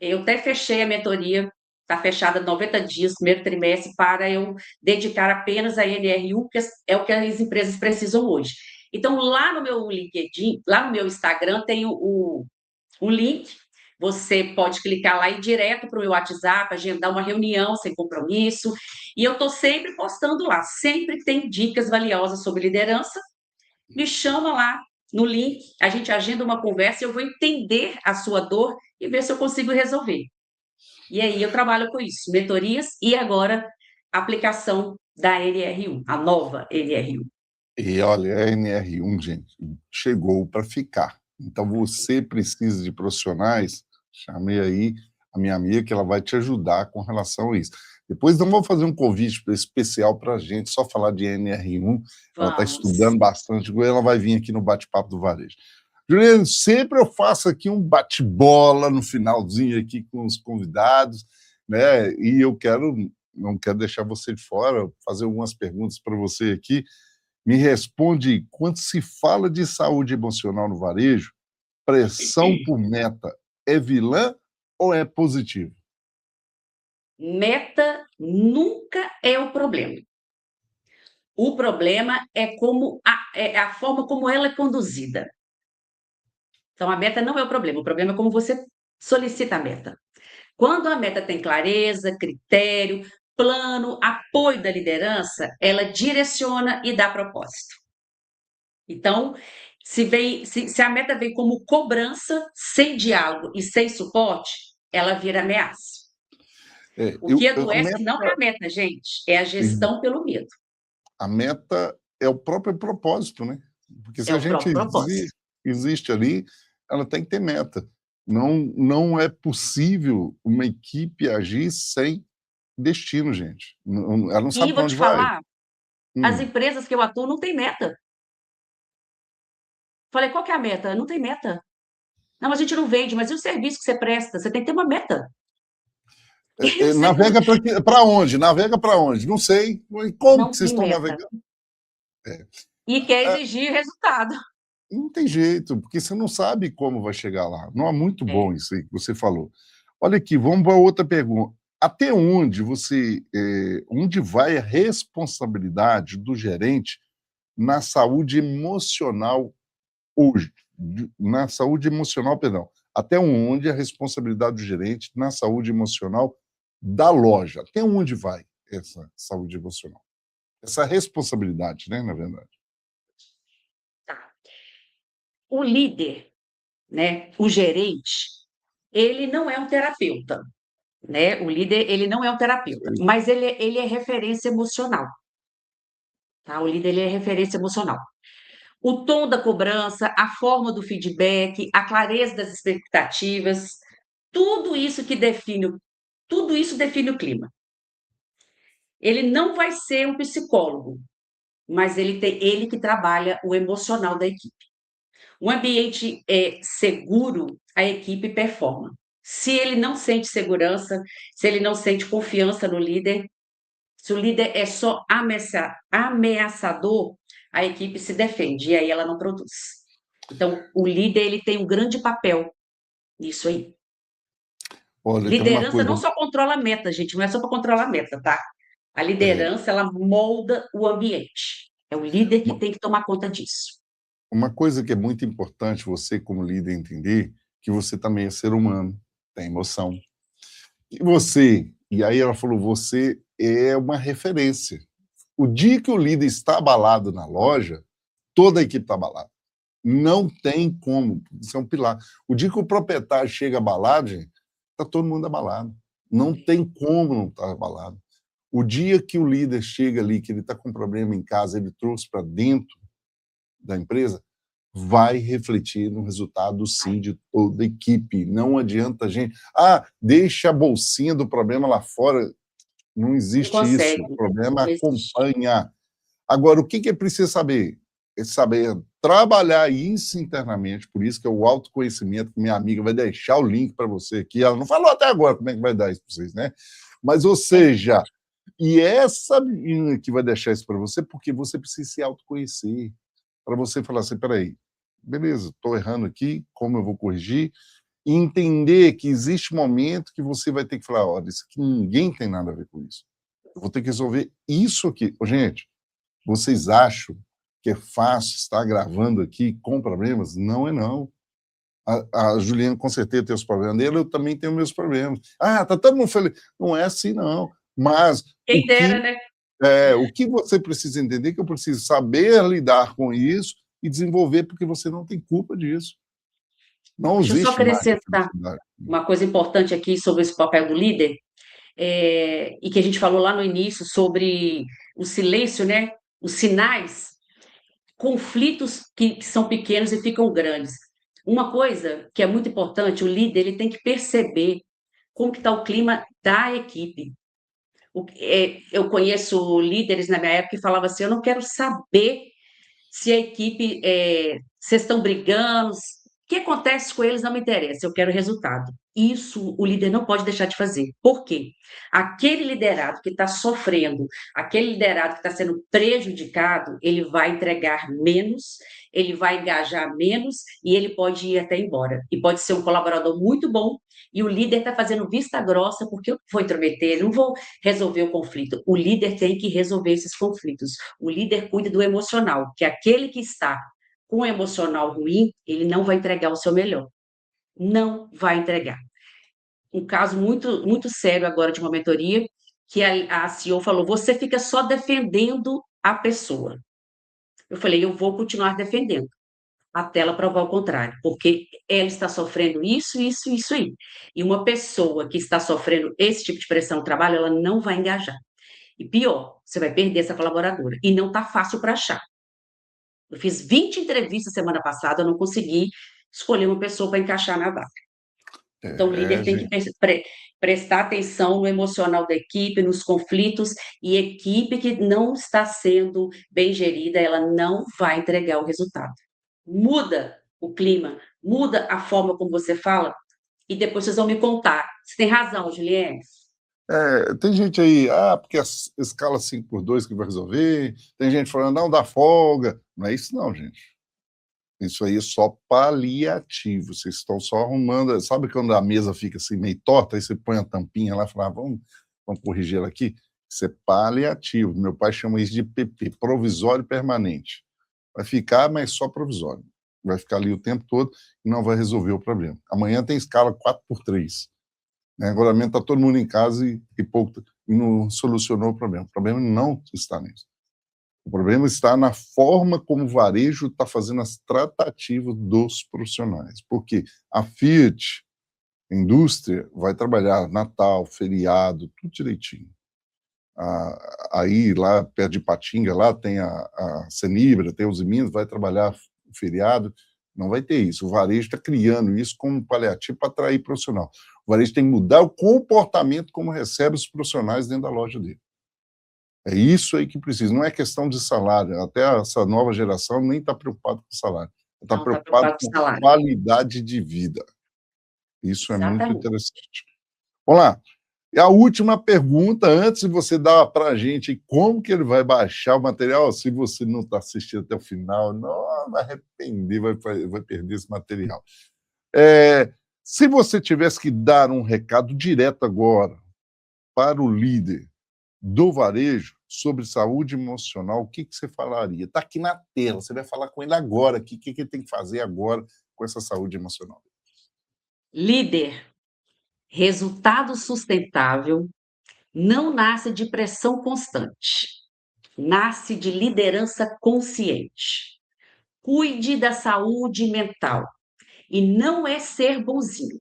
Eu até fechei a mentoria, está fechada 90 dias, primeiro trimestre, para eu dedicar apenas a NR1, que é o que as empresas precisam hoje. Então, lá no meu LinkedIn, lá no meu Instagram, tem o link. Você pode clicar lá e ir direto para o meu WhatsApp, agendar uma reunião sem compromisso. E eu estou sempre postando lá, sempre tem dicas valiosas sobre liderança. Me chama lá no link, a gente agenda uma conversa e eu vou entender a sua dor e ver se eu consigo resolver. E aí eu trabalho com isso, mentorias e agora aplicação da NR1, a nova NR1. E olha, a NR1, gente, chegou para ficar. Então você precisa de profissionais, chamei aí a minha amiga que ela vai te ajudar com relação a isso. Depois não vou fazer um convite especial para a gente, só falar de NR1, ela está Vamos. estudando bastante, ela vai vir aqui no Bate-Papo do Varejo. Juliano, sempre eu faço aqui um bate-bola no finalzinho aqui com os convidados, né? E eu não quero deixar você de fora, fazer algumas perguntas para você aqui. Me responde, quando se fala de saúde emocional no varejo, pressão por meta é vilã ou é positivo? Meta nunca é o problema. O problema é a forma como ela é conduzida. Então, a meta não é o problema é como você solicita a meta. Quando a meta tem clareza, critério, plano, apoio da liderança, ela direciona e dá propósito. Então, se a meta vem como cobrança, sem diálogo e sem suporte, ela vira ameaça. O que A adoece não é meta, a meta, gente, é a gestão pelo medo. a meta é o próprio propósito, né? Porque se É a o gente próprio propósito. existe ali, ela tem que ter meta. Não é possível uma equipe agir sem destino, gente. Ela não E sabe vou para onde te vai. falar, as empresas que eu atuo não têm meta. Falei, qual que é a meta? Não tem meta. Não, mas a gente não vende, mas e o serviço que você presta? Você tem que ter uma meta. Navega para onde? Navega para onde? Não sei. Como que Não vocês tem estão meta. navegando? É. E quer É, exigir resultado. não tem jeito, porque você não sabe como vai chegar lá. Não é muito bom É. isso aí que você falou. Olha aqui, vamos para outra pergunta. Até onde onde vai a responsabilidade do gerente na saúde emocional hoje? Na saúde emocional, perdão. Até onde a responsabilidade do gerente na saúde emocional da loja? Até onde vai essa saúde emocional? Essa responsabilidade, né, na verdade. Tá. O líder, né, o gerente, ele não é um terapeuta, né? O líder, ele não é um terapeuta, mas ele é referência emocional, tá? O líder, ele é referência emocional. O tom da cobrança, a forma do feedback, a clareza das expectativas, tudo isso que define, tudo isso define o clima. Ele não vai ser um psicólogo, mas ele que trabalha o emocional da equipe. Um ambiente seguro, a equipe performa. Se ele não sente segurança, se ele não sente confiança no líder, se o líder é só ameaçador, a equipe se defende e aí ela não produz. Então, o líder ele tem um grande papel nisso aí. Olha, tem uma Liderança coisa, não só controla a meta, gente, não é só para controlar a meta, tá? A é, liderança, ela molda o ambiente. É o líder que uma, tem que tomar conta disso. uma coisa que é muito importante você, como líder, entender que você também é ser humano, tem emoção. E aí ela falou, você é uma referência. O dia que o líder está abalado na loja, toda a equipe está abalada. Não tem como, isso é um pilar. O dia que o proprietário chega abalado, gente, está todo mundo abalado. Não tem como não estar abalado. O dia que o líder chega ali, que ele está com um problema em casa, ele trouxe para dentro da empresa, vai refletir no resultado, sim, de toda a equipe. Não adianta a gente... deixa a bolsinha do problema lá fora. Não Não existe isso. O consegue, problema não existe. acompanha. Agora, o que é preciso saber? É saber trabalhar isso internamente, por isso que é o autoconhecimento, que minha amiga vai deixar o link para você aqui. Ela não falou até agora como é que vai dar isso para vocês, né? Mas, ou seja, e essa menina que vai deixar isso para você, porque você precisa se autoconhecer, para você falar assim, peraí, beleza, estou errando aqui, como eu vou corrigir? E entender que existe um momento que você vai ter que falar, olha, isso aqui ninguém tem nada a ver com isso. Eu vou ter que resolver isso aqui. Gente, vocês acham que é fácil estar gravando aqui com problemas? Não é não. A Juliana com certeza tem os problemas dela, eu também tenho meus problemas. Tá todo mundo feliz. Não é assim, não. Mas Quem dera, né? o que você precisa entender é que eu preciso saber lidar com isso e desenvolver, porque você não tem culpa disso. Não Deixa eu só existe mais essa acrescentar necessidade. uma coisa importante aqui sobre esse papel do líder, e que a gente falou lá no início sobre o silêncio, né? Os sinais, conflitos que são pequenos e ficam grandes. Uma coisa que é muito importante, o líder ele tem que perceber como que está o clima da equipe. Eu conheço líderes na minha época que falavam assim, eu não quero saber se a equipe, vocês estão brigando, o que acontece com eles não me interessa, eu quero resultado. Isso o líder não pode deixar de fazer. Por quê? Aquele liderado que está sofrendo, aquele liderado que está sendo prejudicado, ele vai entregar menos, ele vai engajar menos e ele pode ir até embora. E pode ser um colaborador muito bom e o líder está fazendo vista grossa porque eu não vou intrometer, eu não vou resolver o conflito. O líder tem que resolver esses conflitos. O líder cuida do emocional, que aquele que está com o emocional ruim, ele não vai entregar o seu melhor. Não vai entregar. Um caso muito, muito sério agora de uma mentoria, que a CEO falou: você fica só defendendo a pessoa. Eu falei: eu vou continuar defendendo, até ela provar o contrário, porque ela está sofrendo isso, isso, isso aí. E uma pessoa que está sofrendo esse tipo de pressão no trabalho, ela não vai engajar. E pior, você vai perder essa colaboradora. E não está fácil para achar. Eu fiz 20 entrevistas semana passada, eu não consegui escolher uma pessoa para encaixar na vaga. Então, o líder tem que Gente. prestar atenção no emocional da equipe, nos conflitos, e equipe que não está sendo bem gerida, ela não vai entregar o resultado. Muda o clima, muda a forma como você fala, e depois vocês vão me contar. Você tem razão, Juliane. Tem gente aí, porque a escala 5x2 que vai resolver. Tem gente falando, não, dá folga. Não é isso não, gente. Isso aí é só paliativo. Vocês estão só arrumando. Sabe quando a mesa fica assim meio torta, aí você põe a tampinha lá e fala, vamos corrigir ela aqui? Isso é paliativo. Meu pai chama isso de PP, provisório permanente. Vai ficar, mas só provisório. Vai ficar ali o tempo todo e não vai resolver o problema. Amanhã tem escala 4x3. Agora está todo mundo em casa e não solucionou o problema. O problema não está nisso. O problema está na forma como o varejo está fazendo as tratativas dos profissionais. Porque a Fiat, a indústria, vai trabalhar Natal, feriado, tudo direitinho. Aí, lá perto de Patinga, lá tem a Senibra, tem os Minas, vai trabalhar feriado. Não vai ter isso. O varejo está criando isso como paliativo para atrair profissional. O varejo tem que mudar o comportamento como recebe os profissionais dentro da loja dele. É isso aí que precisa. Não é questão de salário. Até essa nova geração nem está preocupada com salário. Está preocupada com salário. qualidade de vida. Isso Exatamente. é muito interessante. Vamos lá. E a última pergunta, antes de você dar para a gente como que ele vai baixar o material, se você não está assistindo até o final, não vai arrepender, vai perder esse material. Se você tivesse que dar um recado direto agora para o líder do varejo sobre saúde emocional, o que você falaria? Está aqui na tela, você vai falar com ele agora, o que ele tem que fazer agora com essa saúde emocional. Líder, resultado sustentável não nasce de pressão constante, nasce de liderança consciente. Cuide da saúde mental e não é ser bonzinho.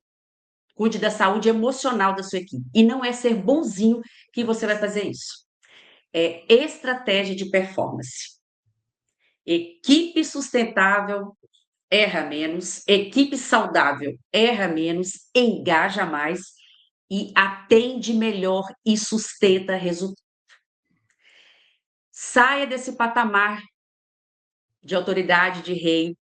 Cuide da saúde emocional da sua equipe e não é ser bonzinho que você vai fazer isso. É estratégia de performance. Equipe sustentável erra menos, equipe saudável erra menos, engaja mais e atende melhor e sustenta resultados. Saia desse patamar de autoridade, de rei,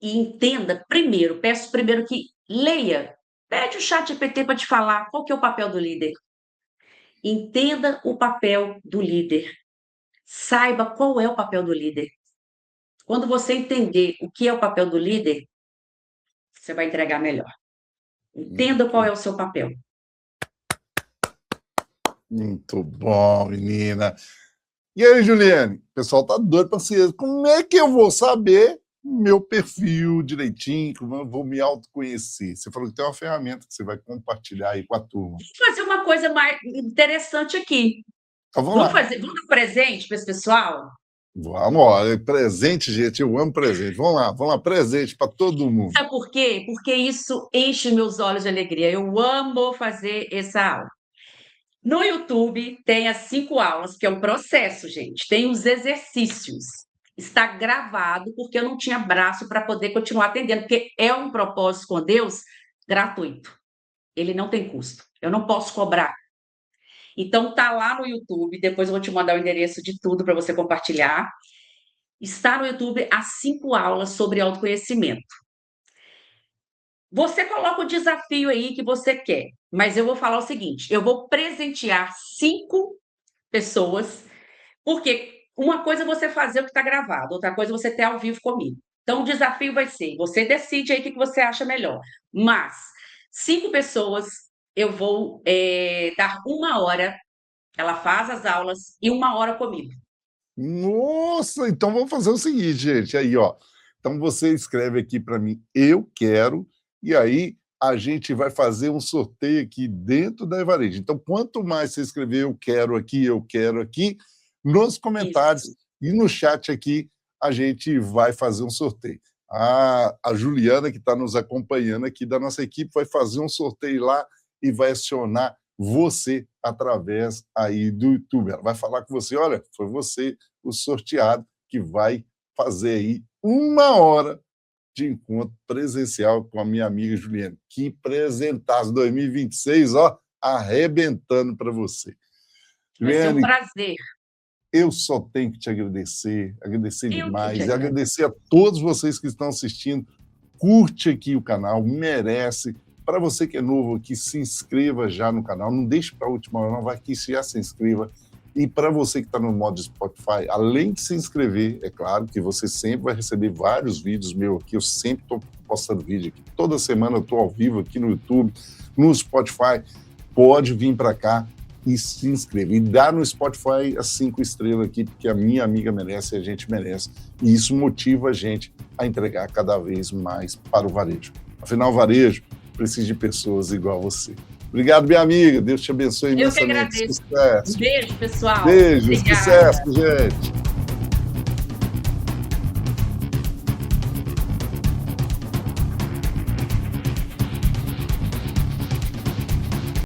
e entenda primeiro, peço primeiro que leia, pede o ChatGPT para te falar qual que é o papel do líder. Entenda o papel do líder. Saiba qual é o papel do líder. Quando você entender o que é o papel do líder, você vai entregar melhor. Entenda qual é o seu papel. Muito bom, menina. E aí, Juliane? O pessoal tá doido para ser. Como é que eu vou saber meu perfil direitinho? Como eu vou me autoconhecer? Você falou que tem uma ferramenta que você vai compartilhar aí com a turma. Vou fazer uma coisa mais interessante aqui. Então, vamos lá. Vamos dar um presente para esse pessoal? Vamos, olha, presente, gente, eu amo presente. Vamos lá, presente para todo mundo. Sabe por quê? Porque isso enche meus olhos de alegria. Eu amo fazer essa aula. No YouTube tem as 5 aulas, que é um processo, gente. Tem os exercícios. Está gravado, porque eu não tinha braço para poder continuar atendendo, porque é um propósito com Deus gratuito. Ele não tem custo. Eu não posso cobrar. Então, tá lá no YouTube. Depois eu vou te mandar o endereço de tudo para você compartilhar. Está no YouTube as 5 aulas sobre autoconhecimento. Você coloca o desafio aí que você quer, mas eu vou falar o seguinte: eu vou presentear 5 pessoas, porque uma coisa é você fazer o que está gravado, outra coisa é você ter ao vivo comigo. Então, o desafio vai ser: você decide aí o que você acha melhor, mas 5 pessoas eu vou dar 1 hora, ela faz as aulas e 1 hora comigo. Nossa, então vamos fazer o seguinte, gente, aí, ó. Então você escreve aqui para mim, eu quero, e aí a gente vai fazer um sorteio aqui dentro da Evarejo. Então, quanto mais você escrever eu quero aqui, nos comentários Isso. e no chat aqui, a gente vai fazer um sorteio. A Juliana, que está nos acompanhando aqui da nossa equipe, vai fazer um sorteio lá e vai acionar você através aí do YouTube. Ela vai falar com você, olha, foi você o sorteado que vai fazer aí 1 hora de encontro presencial com a minha amiga Juliana. Que presentaço 2026, ó, arrebentando para você. Vai ser um Juliane, prazer. eu só tenho que te agradecer Eu que demais, te e agradeço. agradecer a todos vocês que estão assistindo. Curte aqui o canal, merece. Para você que é novo aqui, se inscreva já no canal, não deixe para a última hora, não, vai aqui, já se inscreva. E para você que está no modo Spotify, além de se inscrever, é claro que você sempre vai receber vários vídeos meus aqui, eu sempre estou postando vídeo aqui, toda semana eu estou ao vivo aqui no YouTube, no Spotify, pode vir para cá e se inscrever. E dá no Spotify as 5 estrelas aqui, porque a minha amiga merece e a gente merece. E isso motiva a gente a entregar cada vez mais para o varejo. Afinal, o varejo precisa de pessoas igual a você. Obrigado, minha amiga. Deus te abençoe Eu que imensamente. agradeço. Sucesso. Um beijo, pessoal. Beijo, Obrigada. sucesso, gente.